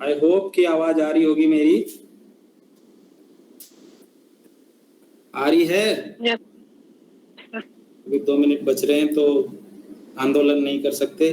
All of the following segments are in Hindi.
आई होप कि आवाज आ रही होगी मेरी। आ रही है? अभी 2 मिनट बच रहे हैं तो आंदोलन नहीं कर सकते।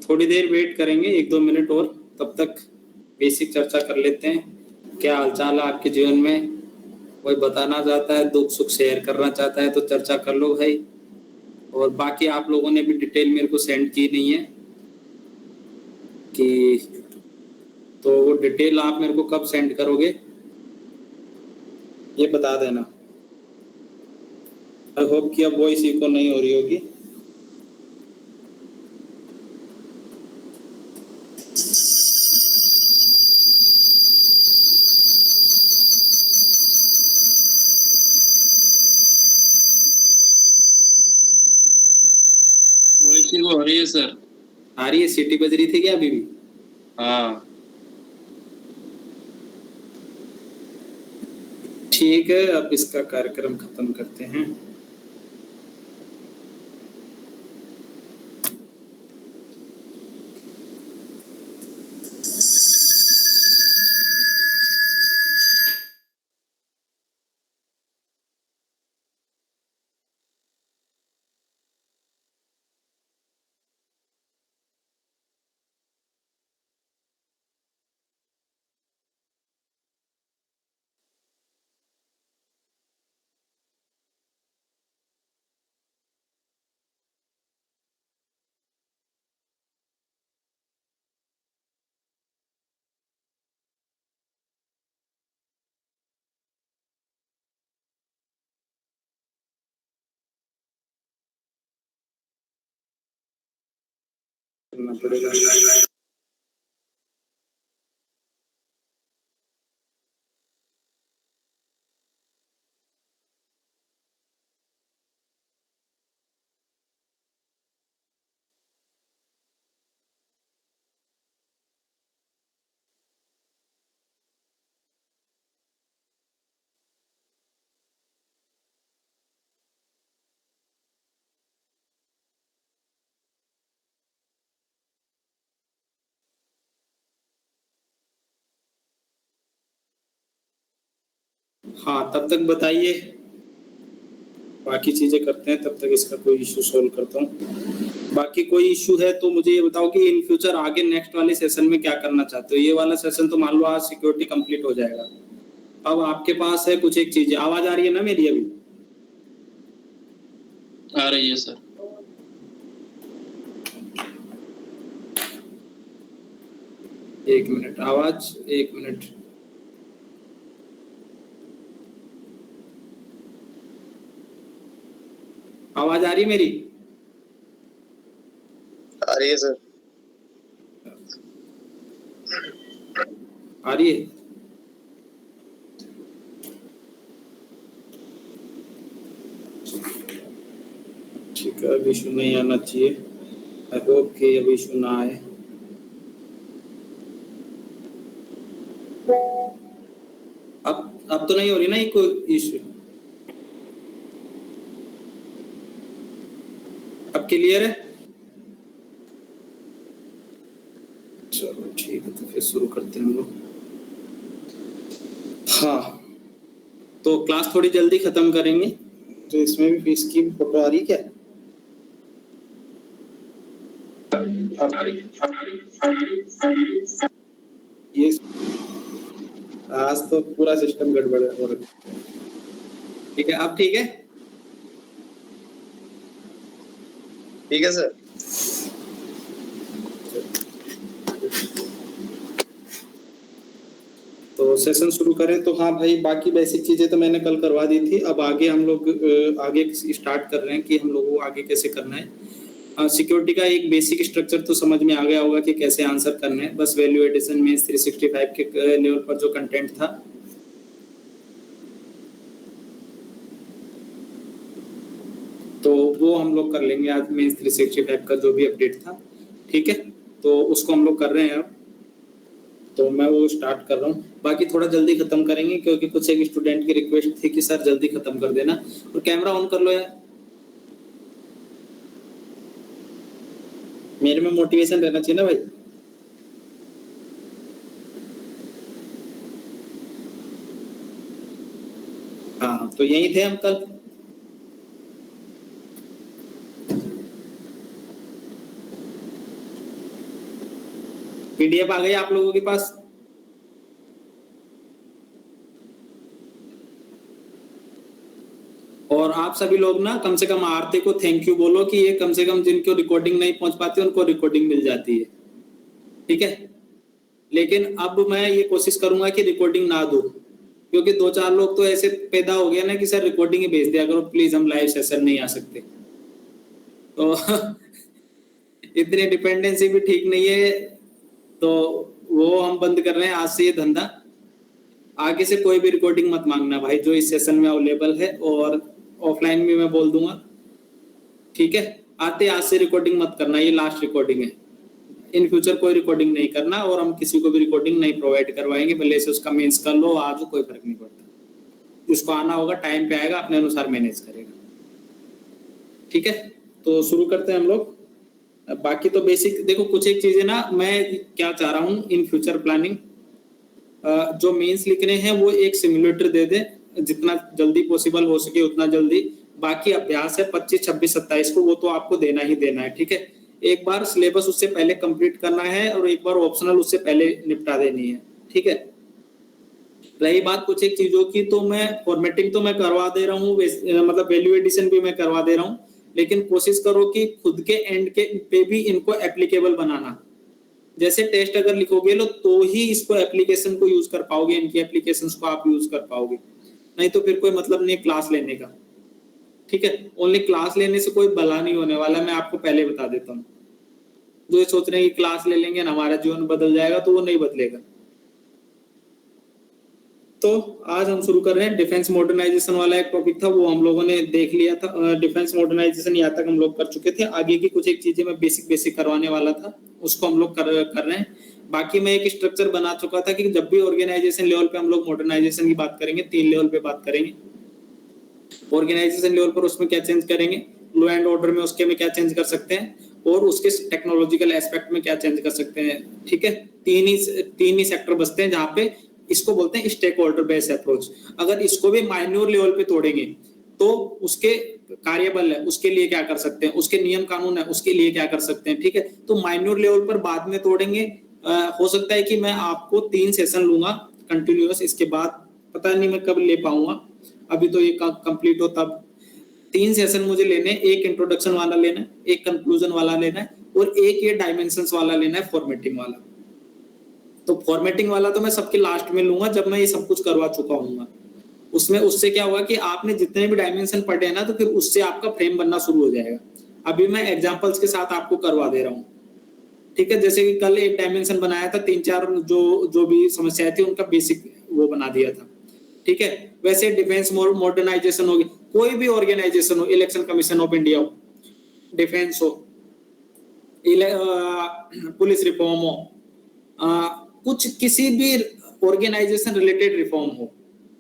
थोड़ी देर वेट करेंगे, 1-2 मिनट और, तब तक बेसिक चर्चा कर लेते हैं। क्या हालचाल है आपके जीवन में? कोई बताना चाहता है, दुख सुख शेयर करना चाहता है तो चर्चा कर लो भाई। और बाकी आप लोगों ने भी डिटेल मेरे को सेंड की नहीं है कि, तो वो डिटेल आप मेरे को कब सेंड करोगे ये बता देना। आई होप कि अब वॉइस इको नहीं हो रही होगी। वॉइस इको हो रही है सर। आ रही है? सीटी बज रही थी क्या अभी भी? हाँ ठीक है, अब इसका कार्यक्रम खत्म करते हैं। करना पड़ेगा। हाँ, तब तक बताइए, बाकी चीजें करते हैं, तब तक इसका कोई इशू सोल्व करता हूँ। बाकी कोई इशू है तो मुझे ये बताओ कि इन फ्यूचर आगे नेक्स्ट वाले सेशन में क्या करना चाहते हो। ये वाला सेशन तो मान लो आज सिक्योरिटी कंप्लीट हो जाएगा। अब आपके पास है कुछ एक चीजें। आवाज आ रही है ना मेरी अभी? आ रही है सर। एक मिनट, आवाज 1 मिनट। आवाज आ रही है मेरी? आ रही है सर। आ रही है? किसी का अब इशू नहीं आना चाहिए। आई होप कि अब इशू ना आए। अब तो नहीं हो रही ना ये कोई इशू? अब क्लियर है? चलो ठीक है, तो फिर शुरू करते हैं हम लोग। हाँ, तो क्लास थोड़ी जल्दी खत्म करेंगे। तो इसमें भी फीस की फोटो आ रही क्या? ये आज तो पूरा सिस्टम गड़बड़ है। और ठीक है, अब ठीक है? ठीक है सर। तो सेशन शुरू करें। तो हाँ भाई, बाकी बेसिक चीजें तो मैंने कल करवा दी थी। अब आगे हम लोग आगे स्टार्ट कर रहे हैं कि हम लोगों को आगे कैसे करना है। सिक्योरिटी का एक बेसिक स्ट्रक्चर तो समझ में आ गया होगा कि कैसे आंसर करने हैं। बस वैल्यू एडिशन में 365 के लेवल पर जो कंटेंट था, तो वो हम लोग कर लेंगे आज में 365 का जो भी अपडेट था। ठीक है, तो उसको हम लोग कर रहे हैं अब। तो मैं वो स्टार्ट कर रहा हूँ। बाकी थोड़ा जल्दी खत्म करेंगे क्योंकि कुछ एक स्टूडेंट की रिक्वेस्ट थी कि सर जल्दी खत्म कर देना। और कैमरा ऑन कर लो यार, मेरे में मोटिवेशन रहना चाहिए ना भाई। हाँ, तो यही थे हम कल। पीडीएफ आ गई आप लोगों के पास? और आप सभी लोग ना कम से कम आरती को थैंक यू बोलो कि ये कम से कम जिनको रिकॉर्डिंग नहीं पहुंच पाती उनको रिकॉर्डिंग मिल जाती है। ठीक है, लेकिन अब मैं ये कोशिश करूंगा कि रिकॉर्डिंग ना दो, क्योंकि 2-4 लोग तो ऐसे पैदा हो गया ना कि सर रिकॉर्डिंग ही भेज दिया करो प्लीज, हम लाइव सेशन नहीं आ सकते। तो इतनी डिपेंडेंसी भी ठीक नहीं है। तो वो हम बंद कर रहे हैं आज से ये धंधा। आगे से कोई भी रिकॉर्डिंग मत मांगना भाई जो इस सेशन में अवेलेबल है, और ऑफलाइन भी मैं बोल दूंगा। ठीक है, आज से रिकॉर्डिंग मत करना, ये लास्ट रिकॉर्डिंग है। इन फ्यूचर कोई रिकॉर्डिंग नहीं करना, और हम किसी को भी रिकॉर्डिंग नहीं प्रोवाइड करवाएंगे, भले से उसका मेंस कर लो आज, कोई फर्क नहीं पड़ता। जिसको आना होगा टाइम पे आएगा, अपने अनुसार मैनेज करेगा। ठीक है, तो शुरू करते हैं हम लोग। बाकी तो बेसिक देखो, कुछ एक चीजें ना मैं क्या चाह रहा हूँ इन फ्यूचर प्लानिंग, जो मेंस लिखने हैं वो एक सिमुलेटर दे दे, जितना जल्दी पॉसिबल हो सके उतना जल्दी। बाकी अभ्यास है 25, 26, 27 को, वो तो आपको देना ही देना है। ठीक है, एक बार सिलेबस उससे पहले कंप्लीट करना है, और एक बार ऑप्शनल उससे पहले निपटा देनी है। ठीक है, रही बात कुछ एक चीजों की, तो मैं फॉर्मेटिंग तो मैं करवा दे रहा हूँ, मतलब वैल्यू एडिशन भी मैं करवा दे रहा हूँ, लेकिन कोशिश करो कि खुद के एंड के पे भी इनको एप्लीकेबल बनाना। जैसे टेस्ट अगर लिखोगे लो तो ही इसको एप्लीकेशन को यूज कर पाओगे, इनकी एप्लीकेशंस को आप यूज कर पाओगे, नहीं तो फिर कोई मतलब नहीं क्लास लेने का। ठीक है, ओनली क्लास लेने से कोई भला नहीं होने वाला, मैं आपको पहले बता देता हूँ। जो ये सोच रहे हैं कि क्लास ले लेंगे ना हमारा जीवन बदल जाएगा, तो वो नहीं बदलेगा। तो आज हम शुरू कर रहे हैं डिफेंस मॉडर्नाइजेशन वाला एक टॉपिक था, वो हम लोगों ने देख लिया था। डिफेंस मॉडर्नाइजेशन यहाँ तक हम लोग कर चुके थे। आगे की कुछ एक चीजें मैं बेसिक करवाने वाला था, उसको हम लोग कर रहे हैं। बाकी मैं एक स्ट्रक्चर बना चुका था कि जब भी ऑर्गेनाइजेशन लेवल पे हम लोग मॉडर्नाइजेशन की बात करेंगे, 3 लेवल पे बात करेंगे। ऑर्गेनाइजेशन लेवल पर उसमें क्या चेंज करेंगे, लॉ एंड ऑर्डर में उसके में क्या चेंज कर सकते हैं, और उसके टेक्नोलॉजिकल एस्पेक्ट में क्या चेंज कर सकते हैं। ठीक है, तीन ही सेक्टर बचते हैं जहां पे इसको बोलते हैं स्टेक होल्डर बेस्ड अप्रोच। अगर इसको भी माइन्योर लेवल पे तोड़ेंगे तो उसके कार्यबल है, उसके लिए क्या कर सकते हैं, उसके नियम कानून है, उसके लिए क्या कर सकते हैं। ठीक है, तो माइन्योर लेवल पर बाद में तोड़ेंगे। हो सकता है कि मैं आपको 3 सेशन लूंगा कंटिन्यूअस, इसके बाद पता नहीं मैं कब ले पाऊंगा, अभी तो ये कंप्लीट हो तब। 3 सेशन मुझे लेने, एक इंट्रोडक्शन वाला लेना है, एक कंक्लूजन वाला लेना है, और एक ये डायमेंशंस वाला लेना है, फॉर्मेटिंग वाला। तो फॉर्मेटिंग वाला तो मैं सबके लास्ट में लूंगा जब मैं ये सब कुछ करवा चुका हूँ। उसमें उससे क्या होगा कि आपने जितने भी डायमेंशन पढ़े हैं ना, तो फिर उससे आपका फ्रेम बनना शुरू हो जाएगा। अभी मैं एग्जांपल्स के साथ आपको करवा दे रहा हूँ। ठीक है, जैसे कि कल एक डायमेंशन बनाया था, 3-4 जो भी समस्याएं थी उनका बेसिक वो बना दिया था। ठीक है, वैसे डिफेंस मॉडर्नाइजेशन होगी, कोई भी ऑर्गेनाइजेशन हो, इलेक्शन कमीशन ऑफ इंडिया हो, डिफेंस हो, पुलिस रिफॉर्म हो, कुछ किसी भी ऑर्गेनाइजेशन रिलेटेड रिफॉर्म हो,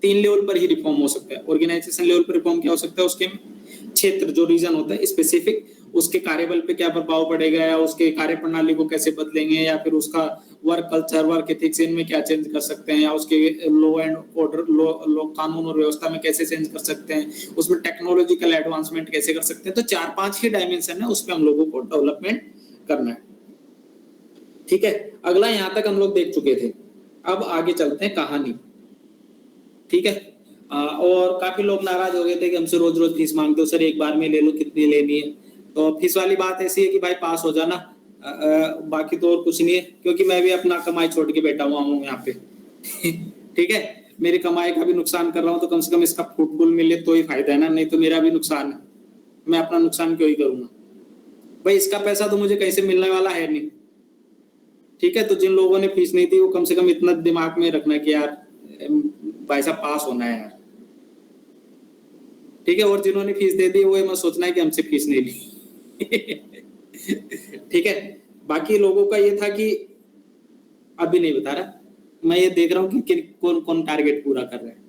3 लेवल पर ही रिफॉर्म हो सकता है। ऑर्गेनाइजेशन लेवल पर रिफॉर्म क्या हो सकता है, उसके क्षेत्र जो रीजन होता है स्पेसिफिक, उसके कार्यबल पे क्या प्रभाव पड़ेगा, या उसके कार्य प्रणाली को कैसे बदलेंगे, या फिर उसका वर्क कल्चर, वर्क एथिक्स, इनमें क्या चेंज कर सकते हैं, या उसके लॉ एंड ऑर्डर, लॉ कानून और व्यवस्था में कैसे चेंज कर सकते हैं, उसमें टेक्नोलॉजिकल एडवांसमेंट कैसे कर सकते हैं। तो 4-5 ही डायमेंशन है, उस पर हम लोगों को डेवलपमेंट करना है। ठीक है, अगला यहाँ तक हम लोग देख चुके थे। अब आगे चलते हैं कहानी। ठीक है, और काफी लोग नाराज हो गए थे कि हमसे रोज रोज फीस मांगते हो, सर एक बार में ले लो, कितनी लेनी है। तो फीस वाली बात ऐसी है कि भाई पास हो जाना, बाकी तो और कुछ नहीं है, क्योंकि मैं भी अपना कमाई छोड़ के बैठा हुआ हूँ यहाँ पे। ठीक है, मेरी कमाई का भी नुकसान कर रहा हूँ, तो कम से कम इसका फ्रूटफुल मिले तो ही फायदा है ना, नहीं तो मेरा भी नुकसान है, मैं अपना नुकसान क्यों ही करूंगा भाई, इसका पैसा तो मुझे कहीं से मिलने वाला है नहीं। ठीक है, तो जिन लोगों ने फीस नहीं दी वो कम से कम इतना दिमाग में रखना कि यार भाई साहब पास होना है यार। ठीक है, और जिन्होंने फीस दे दी वो मत सोचना है कि हमसे फीस नहीं ली। ठीक है, बाकी लोगों का ये था कि अभी नहीं बता रहा, मैं ये देख रहा हूँ कि कौन कौन टारगेट पूरा कर रहे हैं,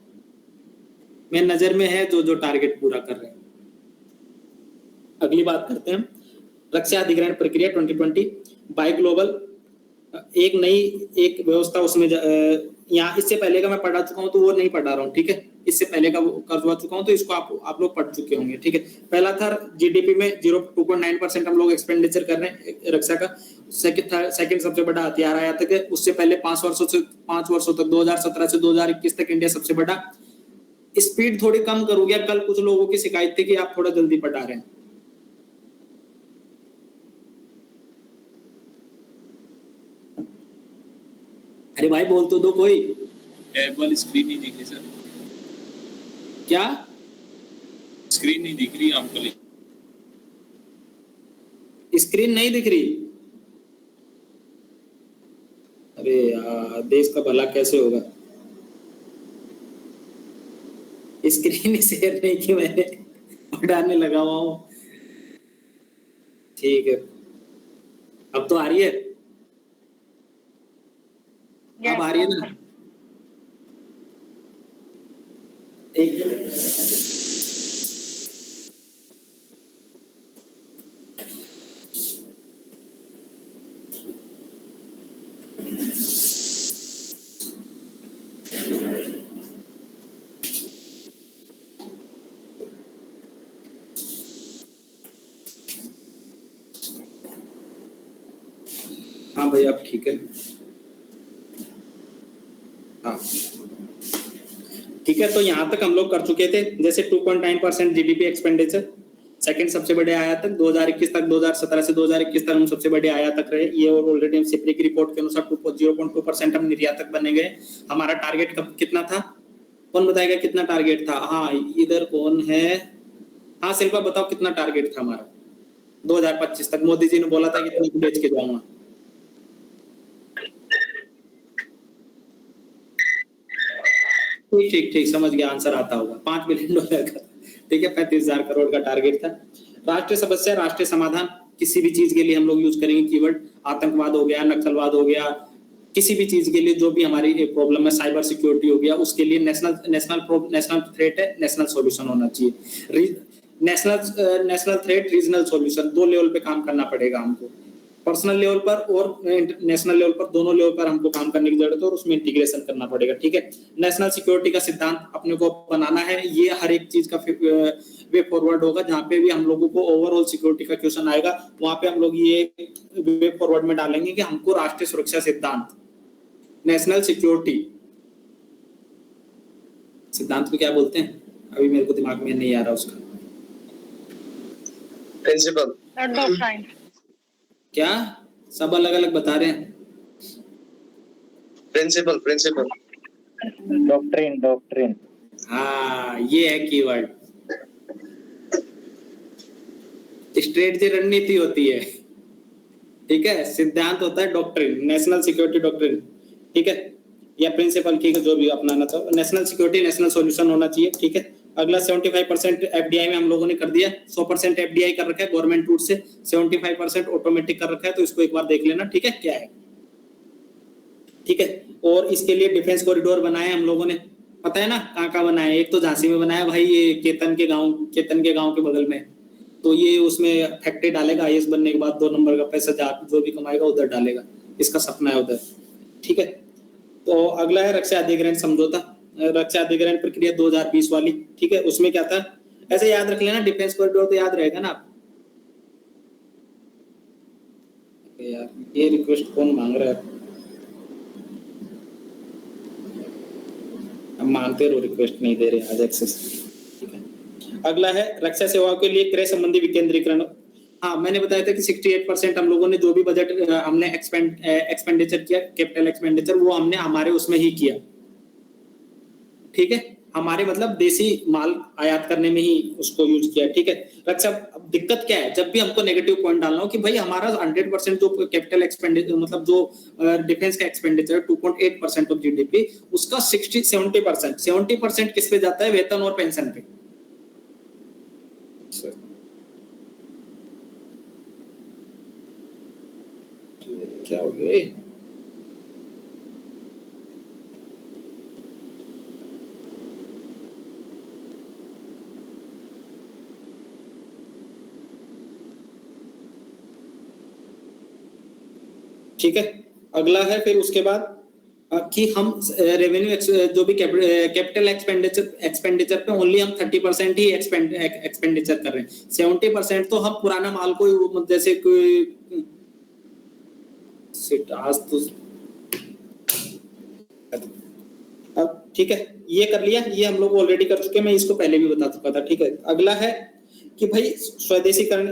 मेरे नजर में है जो जो टारगेट पूरा कर रहे हैं। अगली बात करते हैं, रक्षा अधिग्रहण प्रक्रिया 2020 बाय ग्लोबल, एक व्यवस्था उसमें यहाँ इससे पहले का मैं पढ़ा चुका हूँ तो वो नहीं पढ़ा रहा हूँ। ठीक है, इससे पहले का करवा चुका हूँ तो इसको आप लोग पढ़ चुके होंगे। ठीक है, पहला था जीडीपी में 2.9% हम लोग एक्सपेंडिचर कर रहे हैं रक्षा का। सेकंड सबसे बड़ा हथियार आया था, उससे पहले 5 वर्षों तक 2017 से 2021 तक इंडिया सबसे बड़ा। स्पीड थोड़ी कम करोगे, कल कुछ लोगों की शिकायत थी कि आप थोड़ा जल्दी पढ़ा रहे हैं। अरे भाई बोल तो दो कोई। टैब वाली स्क्रीन नहीं दिख रही सर, क्या स्क्रीन नहीं दिख रही हमको? स्क्रीन नहीं दिख रही? अरे यार देश का भला कैसे होगा, स्क्रीन ही शेयर नहीं की मैंने, पढ़ाने लगा हुआ हूँ। ठीक है, अब तो आ रही है, अब आ रही है ना? एक मिनट, हाँ भाई अब ठीक है। हाँ ठीक है, तो यहाँ तक हम लोग कर चुके थे, जैसे 2.9% जीडीपी एक्सपेंडिचर, सेकंड सबसे बड़े आयात तक 2021 तक, 2017 से 2021 तक हम सबसे बड़े आयातक रहे। ये और ऑलरेडी सिप्री की रिपोर्ट के अनुसार 0.2% हम निर्यातक बने गए। हमारा टारगेट कितना था, कौन बताएगा कितना टारगेट था? हाँ इधर कौन है, हाँ शिल्पा बताओ कितना टारगेट था हमारा 2025 तक? मोदी जी ने बोला था कि इतने बेच के जाऊंगा। ठीक ठीक समझ गया, आंसर आता होगा, $5 बिलियन का। ठीक है, 35,000 करोड़ का टारगेट था। राष्ट्रीय समस्या, राष्ट्रीय समाधान, किसी भी चीज के लिए हम लोग यूज करेंगे कीवर्ड, आतंकवाद हो गया, नक्सलवाद हो गया, किसी भी चीज के लिए जो भी हमारी प्रॉब्लम है, साइबर सिक्योरिटी हो गया, उसके लिए नेशनल थ्रेट है, नेशनल सॉल्यूशन होना चाहिए। National threat, regional solution, 2 level पे काम करना पड़ेगा हमको, पर्सनल लेवल पर और नेशनल लेवल पर, दोनों लेवल पर हमको काम करने की जरूरत है और उसमें इंटीग्रेशन करना पड़ेगा। ठीक है, नेशनल सिक्योरिटी का सिद्धांत अपने को बनाना है, ये हर एक चीज का वे फॉरवर्ड होगा, जहाँ पे भी हम लोगों को ओवरऑल सिक्योरिटी का क्वेश्चन आएगा वहां पे हम लोग ये वे फॉरवर्ड में डालेंगे कि हमको राष्ट्रीय सुरक्षा सिद्धांत, नेशनल सिक्योरिटी सिद्धांत को क्या बोलते हैं, अभी मेरे को दिमाग में नहीं आ रहा उसका। प्रिंसिपल, क्या सब अलग अलग बता रहे हैं? Principle doctrine. हाँ ये है कीवर्ड, स्ट्रेटजी रणनीति होती है। ठीक है, सिद्धांत होता है डॉक्ट्रिन, नेशनल सिक्योरिटी डॉक्ट्रिन। ठीक है, या प्रिंसिपल, ठीक है जो भी अपनाना चाहो। नेशनल सिक्योरिटी, नेशनल सॉल्यूशन होना चाहिए। ठीक है, अगला 75% एफडीआई में हम लोगों ने कर दिया, 100% एफडीआई कर रखा है गवर्नमेंट रूट से, 75% ऑटोमेटिक कर रखा है, तो इसको एक बार देख लेना, ठीक है क्या है, ठीक है। और इसके लिए डिफेंस कॉरिडोर बनाए हम लोगों ने, पता है ना कहाँ कहाँ बनाया, एक तो झांसी में बनाया भाई, ये केतन के गांव के बगल में, तो ये उसमें फैक्ट्री डालेगा आईएएस बनने के बाद, 2 नंबर का पैसा जो भी कमाएगा उधर डालेगा, इसका सपना है उधर, ठीक है। तो अगला है रक्षा अधिग्रहण समझौता, रक्षा अधिग्रहण प्रक्रिया 2020 वाली, ठीक है। उसमें क्या था, ऐसे याद रख लेना, डिफेंस कॉरिडोर तो याद रहेगा ना आप यार, ये रिक्वेस्ट कौन मांग रहा है, हम मानते रहो, रिक्वेस्ट नहीं दे रहे आज एक्सेस, ठीक है। अगला है रक्षा सेवाओं के लिए क्रय संबंधी विकेंद्रीकरण। हाँ, मैंने बताया था कि 68% हम लोगों ने जो भी बजट हमने एक्सपेंडिचर किया, कैपिटल एक्सपेंडिचर, वो हमने हमारे उसमें ही किया, ठीक है, हमारे मतलब देसी माल आयात करने में ही उसको यूज किया, ठीक है। रक्षा, अब दिक्कत क्या है, जब भी हमको नेगेटिव पॉइंट डालना हो कि भाई हमारा 100% जो कैपिटल एक्सपेंडिचर मतलब जो डिफेंस का एक्सपेंडिचर 2.8% ऑफ जीडीपी, उसका 70% किस पे जाता है, वेतन और पेंशन पे। क्या हो गया, ठीक है। अगला है फिर उसके बाद कि हम रेवेन्यू जो भी कैपिटल एक्सपेंडिचर पे ओनली हम 30% ही एक्सपेंडिचर कर रहे हैं, 70% तो हम पुराना माल को जैसे कोई आज तो अब ठीक है, ये कर लिया, ये हम लोग ऑलरेडी कर चुके हैं, मैं इसको पहले भी बता चुका था, ठीक है। अगला है कि भाई स्वदेशीकरण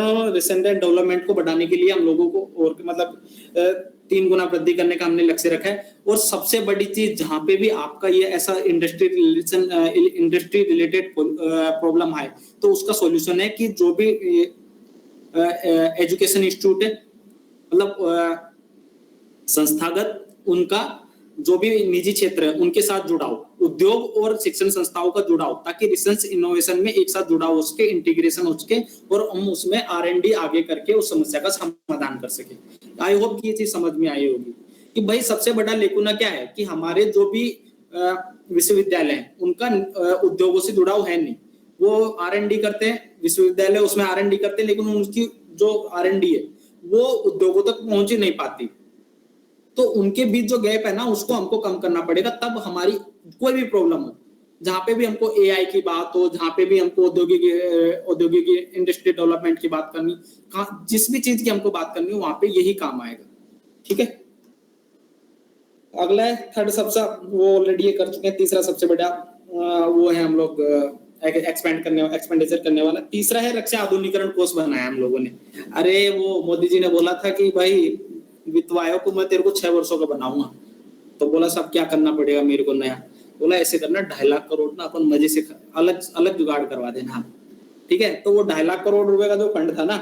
और रिसर्च एंड डेवलपमेंट को बढ़ाने के लिए हम लोगों को और मतलब 3 गुना वृद्धि करने का हमने लक्ष्य रखा है। और सबसे बड़ी चीज जहां पे भी आपका ये ऐसा इंडस्ट्री रिलेटेड प्रॉब्लम है, तो उसका सॉल्यूशन है कि जो भी एजुकेशन इंस्टीट्यूट है, मतलब संस्थागत, उनका जो भी निजी क्षेत्र है उनके साथ जुड़ाव, उद्योग और शिक्षण संस्थाओं का जुड़ाव, ताकि रिसर्च इनोवेशन में एक साथ जुड़ाव हो सके, इंटीग्रेशन हो सके, और हम उसमें R&D आगे करके उस समस्या का समाधान कर सके। आई होप कि ये चीज समझ में आई होगी कि भाई सबसे बड़ा लेकुना क्या है कि हमारे जो भी विश्वविद्यालय हैं उनका उद्योगों से जुड़ाव है नहीं। वो R&D करते हैं, विश्वविद्यालय उसमें R&D करते हैं, लेकिन उनकी जो R&D है वो उद्योगों तक पहुंच ही नहीं पाती। तो उनके बीच जो गैप है ना, उसको हमको कम करना पड़ेगा, तब हमारी कोई भी प्रॉब्लम हो, जहां पे भी हमको AI की बात हो, जहां पे भी हमको औद्योगिक इंडस्ट्री डेवलपमेंट की बात करनी, जिस भी चीज की हमको बात करनी हो, वहां पे यही काम आएगा, ठीक है। अगला है थर्ड सबसे, वो ऑलरेडी ये कर चुके हैं। तीसरा सबसे बड़ा वो है हम लोग एक्सपेंडिचर करने वाला। तीसरा है रक्षा आधुनिकीकरण कोष बनाया हम लोगों ने। अरे वो मोदी जी ने बोला था कि भाई वित्त आयोग को मैं तेरे को 6 वर्षों का बनाऊंगा, तो बोला सब क्या करना पड़ेगा मेरे को नया, बोला ऐसे करना 2.5 लाख करोड़ ना अपन मजे से अलग जुगाड़ करवा देना, ठीक है। तो वो 2.5 लाख करोड़ रुपए का जो फंड था ना,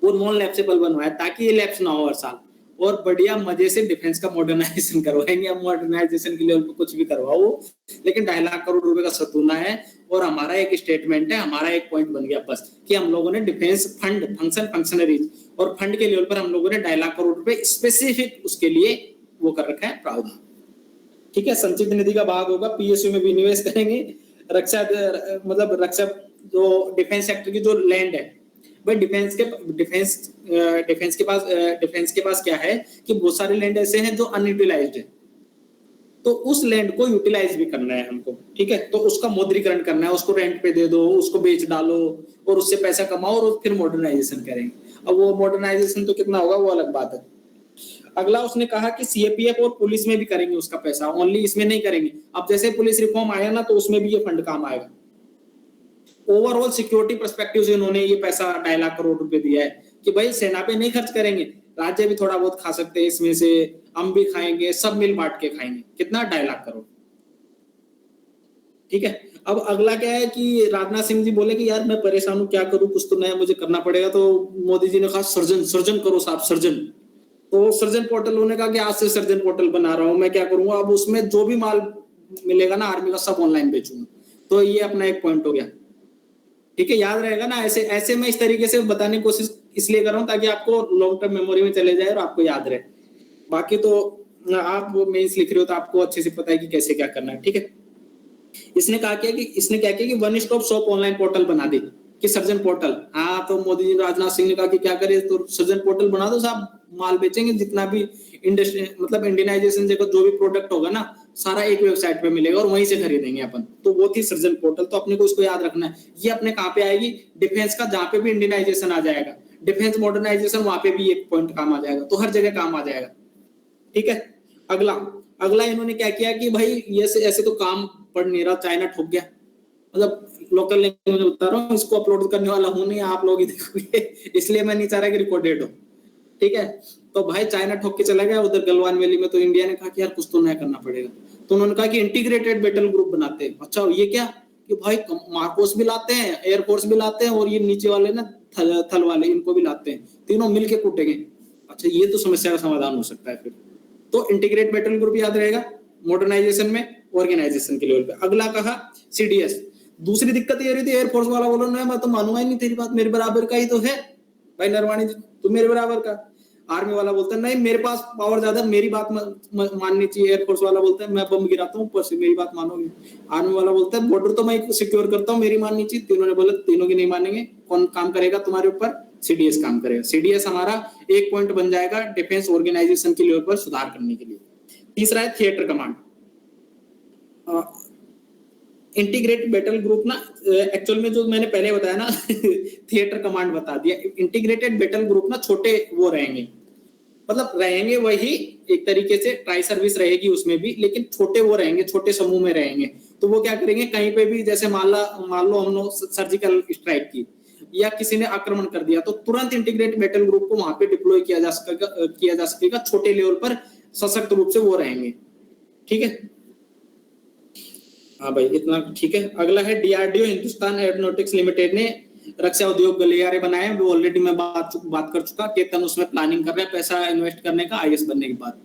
वो नॉन लैप्सेबल बनवाया ताकि ये लैप्स ना हो हर साल, और बढ़िया मजे से डिफेंस का मॉडर्नाइजेशन करवाएंगे। हम मॉडर्नाइजेशन के लेवल पे कुछ भी करवाओ, लेकिन 2.5 लाख करोड़ रुपए का सतूना है। और हमारा एक स्टेटमेंट है, हमारा एक पॉइंट बन गया बस, कि हम लोगों ने डिफेंस फंड फंक्शनरीज और फंड के लेवल पर हम लोगों ने 2.5 लाख करोड़ रुपए स्पेसिफिक उसके लिए वो कर रखा है प्रावधान, ठीक है। संचित निधि का भाग होगा, PSU में भी निवेश करेंगे। रक्षा मतलब रक्षा जो डिफेंस सेक्टर की जो लैंड है भाई, डिफेंस के पास क्या है कि बहुत सारे लैंड ऐसे हैं जो अनयूटिलाइज्ड है, तो उस लैंड को यूटिलाइज भी करना है हमको, ठीक है। तो उसका मौद्रीकरण करना है, उसको रेंट पे दे दो, उसको बेच डालो और उससे पैसा कमाओ और फिर मॉडर्नाइजेशन करेंगे। अब वो मॉडर्नाइजेशन तो कितना होगा वो अलग बात है। अगला उसने कहा कि CAPF और पुलिस में भी करेंगे उसका पैसा, ओनली इसमें नहीं करेंगे। अब जैसे पुलिस रिफॉर्म आया ना, तो उसमें भी ये फंड काम आएगा। ओवरऑल सिक्योरिटी पर्सपेक्टिव से उन्होंने ये पैसा 2.5 लाख करोड़ रुपए दिया है कि भाई सेना पे नहीं खर्च करेंगे, राज्य भी थोड़ा बहुत खा सकते हैं इसमें से, हम भी खाएंगे, सब मिल बांट के खाएंगे। कितना? 2.5 लाख करोड़, ठीक है। अब अगला क्या है कि राजनाथ सिंह जी बोले कि यार मैं परेशान हूं, क्या करूं, कुछ तो नया मुझे करना पड़ेगा। तो मोदी जी ने कहा सर्जन करो साहब, सर्जन। तो सर्जन पोर्टल, उन्होंने कहा कि आज से सर्जन पोर्टल बना रहा हूं, मैं क्या करूंगा, अब उसमें जो भी माल मिलेगा ना आर्मी का, सब ऑनलाइन बेचूंगा। तो ये अपना एक पॉइंट हो गया। ठीक है, याद रहेगा ना। ऐसे ऐसे मैं इस तरीके से बताने की कोशिश इसलिए कर रहा हूँ ताकि आपको लॉन्ग टर्म मेमोरी में चले जाए और आपको याद रहे। बाकी तो आप मेंस लिख रहे हो तो आपको अच्छे से पता है कि कैसे क्या करना है। ठीक है, इसने क्या किया कि one stop shop online portal बना दी कि सर्जन पोर्टल। हाँ, तो मोदी जी राजनाथ सिंह ने कहा कि क्या करे, तो सर्जन पोर्टल बना दो साहब, माल बेचेंगे जितना भी इंडस्ट्री मतलब इंडियनाइजेशन जगह जो भी प्रोडक्ट होगा ना, सारा एक वेबसाइट पे मिलेगा और वहीं से खरीदेंगे अपन। तो वो थी सर्जन पोर्टल। तो अपने को इसको याद रखना है। ये अपने कहाँ पे आएगी, डिफेंस का, जहां पे भी इंडियनाइजेशन आ जाएगा, डिफेंस मॉडर्नाइजेशन, वहां पे भी एक पॉइंट काम आ जाएगा। तो हर जगह काम आ जाएगा। ठीक है, अगला इन्होंने क्या किया कि भाई ये ऐसे तो काम पड़ नहीं रहा, चाइना ठोक गया। मतलब लोकल लैंग्वेज में बता रहा हूँ, इसको अपलोड करने वाला हूं नहीं, आप लोग ही देखोगे, इसलिए मैं नहीं चाह रहा कि रिकॉर्डेड हो। ठीक है, तो भाई चाइना ठोक के चला गया उधर गलवान वैली में। तो इंडिया ने कहा कि यार कुछ तो नया करना पड़ेगा। तो उन्होंने कहा कि इंटीग्रेटेड बैटल ग्रुप बनाते हैं। अच्छा, ये क्या कि भाई मार्कोस भी लाते हैं, एयरफोर्स भी लाते हैं, और ये नीचे वाले ना थल वाले, इनको भी लाते हैं, तीनों मिलके कूटेंगे। अच्छा, ये तो समस्या का समाधान हो सकता है फिर। तो इंटीग्रेट बैटल ग्रुप याद रहेगा मॉडर्नाइजेशन में, ऑर्गेनाइजेशन के लेवल पे। अगला कहा सीडीएस। दूसरी दिक्कत ये रही थी, एयरफोर्स वाला बोलो ना, मैं तो मानूंगा ही नहीं तेरी बात, मेरे बराबर का ही तो है भाई नरवाणी जी, तुम मेरे बराबर का। आर्मी वाला बोलता है नहीं मेरे पास पावर ज्यादा, मेरी बात माननी चाहिए। एयरफोर्स वाला बोलता है मैं बम गिराता हूँ ऊपर से, मेरी बात मानोगे। आर्मी वाला बोलता है बॉर्डर तो मैं सिक्योर करता हूँ, मेरी माननी चाहिए। तीनों ने बोला तीनों की नहीं मानेंगे। कौन काम करेगा तुम्हारे ऊपर? सीडीएस काम करेगा। सीडीएस हमारा एक पॉइंट बन जाएगा डिफेंस ऑर्गेनाइजेशन के लेवल पर सुधार करने के लिए। तीसरा है theatre command. Integrated battle group ना, एक्चुअल में जो मैंने पहले बताया ना थिएटर कमांड बता दिया। इंटीग्रेटेड बैटल ग्रुप ना छोटे वो रहेंगे, मतलब रहेंगे वही एक तरीके से, ट्राई सर्विस रहेगी उसमें भी, लेकिन छोटे वो रहेंगे, छोटे समूह में रहेंगे। तो वो क्या करेंगे, कहीं पे भी जैसे मान लो हमने सर्जिकल स्ट्राइक की या किसी ने आक्रमण कर दिया, तो तुरंत इंटीग्रेटेड बैटल ग्रुप को वहां पे डिप्लॉय किया जा सकेगा। छोटे लेवल पर सशक्त रूप से वो रहेंगे। ठीक है, हाँ भाई इतना ठीक है। अगला है डीआरडीओ, हिंदुस्तान एरोनॉटिक्स लिमिटेड ने रक्षा उद्योग गलियारे बनाए। वो ऑलरेडी मैं बात कर चुका। केतन उसमें प्लानिंग कर रहे हैं पैसा इन्वेस्ट करने का, आईएएस बनने के बाद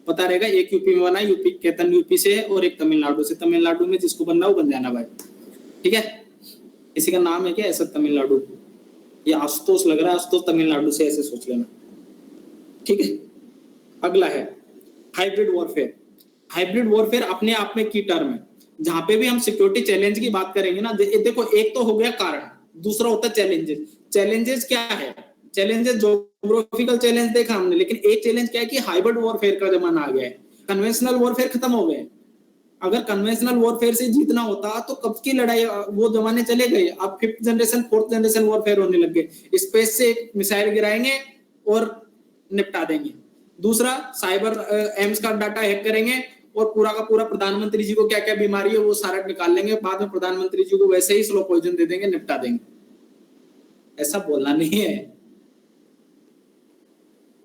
पता रहेगा। एक यूपी में बना, यूपी केतन यूपी से है, और एक तमिलनाडु से। तमिलनाडु में जिसको बनना वो बन जाना भाई। ठीक है, किसी का नाम है क्या ऐसा तमिलनाडु? ये आशुतोष लग रहा है, आशुतोष तमिलनाडु से, ऐसे सोच लेना। ठीक है, अगला है हाइब्रिड वॉरफेयर। हाइब्रिड वॉरफेयर अपने आप में की टर्म है। जहां पे भी हम सिक्योरिटी चैलेंज की बात करेंगे ना, देखो एक तो हो गया कारण, दूसरा होता है चैलेंजेस। चैलेंजेस क्या है? चैलेंजेस ज्योग्राफिकल चैलेंज देखा हमने, लेकिन एक चैलेंज क्या है कि हाइब्रिड वॉरफेयर का जमाना आ गया है। कन्वेंशनल वॉरफेयर खत्म हो गए। अगर कन्वेंशनल वॉरफेयर से जीतना होता तो कब की लड़ाई, वो जमाने चले गए। अब 5th generation 4th generation warfare होने लग गए। स्पेस से एक मिसाइल गिराएंगे और निपटा देंगे। दूसरा साइबर एम्स का डाटा हैक करेंगे और पूरा का पूरा प्रधानमंत्री जी को क्या क्या बीमारी है वो सारा निकाल लेंगे। बाद में प्रधानमंत्री जी को वैसे ही स्लो पॉइजन दे देंगे, निपटा देंगे। ऐसा बोलना नहीं है,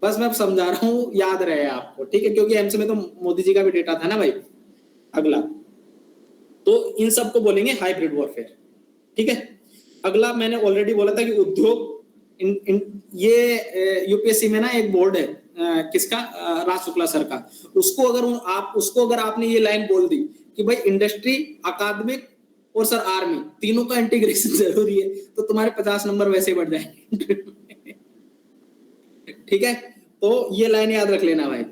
बस मैं समझा रहा हूं, याद रहे आपको। ठीक है, क्योंकि एम्स में तो मोदी जी का भी डेटा था ना भाई। अगला तो इन सब को बोलेंगे हाइब्रिड वॉरफेयर। ठीक है, अगला मैंने ऑलरेडी बोला था कि उद्योग। ये यूपीएससी में ना एक बोर्ड है, किसका? राज शुक्ला सर का। उसको अगर आपने ये लाइन बोल दी कि भाई इंडस्ट्री, अकादमिक और सर आर्मी, तीनों का इंटीग्रेशन जरूरी है, तो तुम्हारे 50 नंबर वैसे बढ़ जाएंगे। ठीक है, तो ये लाइन याद रख लेना भाई।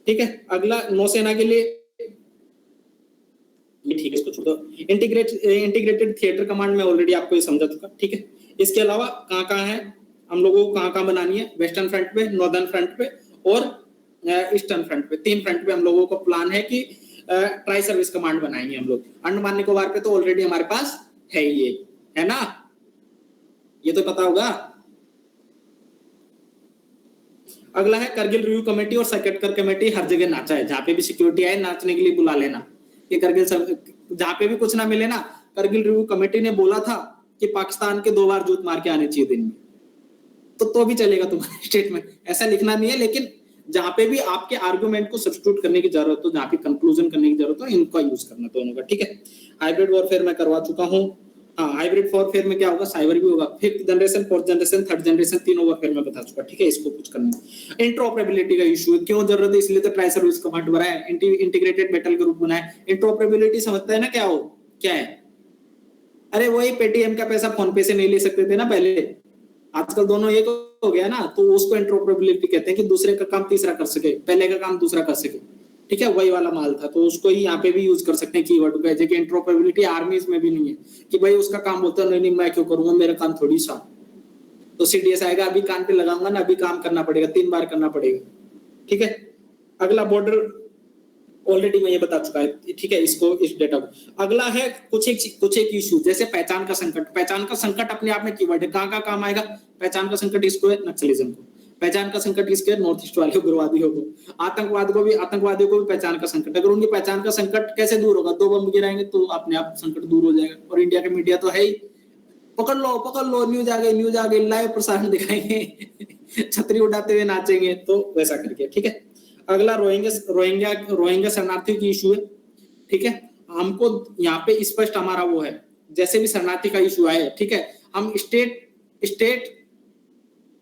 ठीक है, अगला नौसेना के लिए ठीक है, इसको छोड़ दो। इंटीग्रेटेड थिएटर कमांड में ऑलरेडी आपको ये समझा चुका। ठीक है, इसके अलावा कहाँ है हम लोगों को, कहाँ बनानी है? वेस्टर्न फ्रंट पे, नॉर्दर्न फ्रंट पे और ईस्टर्न फ्रंट पे। 3 फ्रंट पे हम लोगों को प्लान है कि ट्राई सर्विस कमांड बनाएंगे हम लोग। अंडमान निकोबार पे तो ऑलरेडी हमारे पास है, ये है ना, ये तो पता होगा। अगला है करगिल रिव्यू कमेटी और सेक्रेटरी कमेटी। हर जगह नाचा है, जहां पे भी सिक्योरिटी आए नाचने के लिए बुला लेना। ये करगिल जहां पे भी कुछ ना मिले ना, करगिल रिव्यू कमेटी ने बोला था कि पाकिस्तान के 2 बार जूत मार के आने चाहिए दिन में, तो भी चलेगा तुम्हारे स्टेटमेंट। ऐसा लिखना नहीं है, लेकिन जहां पे भी आपके आर्गुमेंट को सब्स्टिट्यूट करने की जरूरत हो, जहां पे कंक्लूजन करने की जरूरत हो, इनका यूज करना दोनों का। ठीक है, हाइब्रिड वॉरफेयर मैं करवा चुका हूं। हाँ, हाइब्रिड वॉरफेयर में क्या होगा? साइबर भी होगा। 5th generation, 4th generation, 3rd generation, तीनों वॉरफेयर में बता चुका। ठीक है, इसको कुछ करना। इंटरऑपरेबिलिटी का इशू है, क्यों जरूरत है? इसलिए तो ट्राई सर्विस कमांड बनाया, इंटीग्रेटेड बैटल ग्रुप बनाया। इंटरऑपरेबिलिटी समझता है ना क्या हो? क्या है? अरे वही पेटीएम का पैसा फोन पे से नहीं ले सकते थे ना पहले, आजकल दोनों एक हो गया ना, तो उसको इंटरऑपरेबिलिटी कहते हैं कि दूसरे का काम तीसरा कर सके, पहले का काम दूसरा कर सके। ठीक है, वही वाला माल था, तो उसको ही यहाँ पे भी यूज कर सकते हैं कीवर्ड को, जैसे कि इंटरऑपरेबिलिटी आर्मीज में भी नहीं है कि भाई उसका काम बोलता है नहीं मैं क्यों करूंगा, मेरा काम थोड़ी सा। तो सीडीएस आएगा, अभी कान पे लगाऊंगा ना, अभी काम करना पड़ेगा, 3 बार करना पड़ेगा। ठीक है, अगला बॉर्डर ऑलरेडी मैं ये बता चुका है। ठीक है, इसको इस डेटा को। अगला है कुछ एक इशू, जैसे पहचान का संकट। पहचान का संकट अपने आप में कीवर्ड है, कहाँ काम आएगा? पहचान का संकट इसको है नक्सलिज्म को, पहचान का संकट इसके नॉर्थ ईस्ट वाले उग्रवादियों को, आतंकवादियों को भी पहचान का संकट। अगर उनकी पहचान का संकट कैसे दूर होगा? 2 बम गिराएंगे तो अपने आप संकट दूर हो जाएगा। और इंडिया का मीडिया तो है ही, पकड़ लो, न्यूज आ गई, लाइव प्रसारण दिखाएंगे, छतरी उड़ाते हुए नाचेंगे, तो वैसा करके। ठीक है, अगला रोहिंग्या शरणार्थियों की इशू है। ठीक है, हमको यहाँ पे स्पष्ट हमारा वो है, जैसे भी शरणार्थी का इशू आए, ठीक है, हम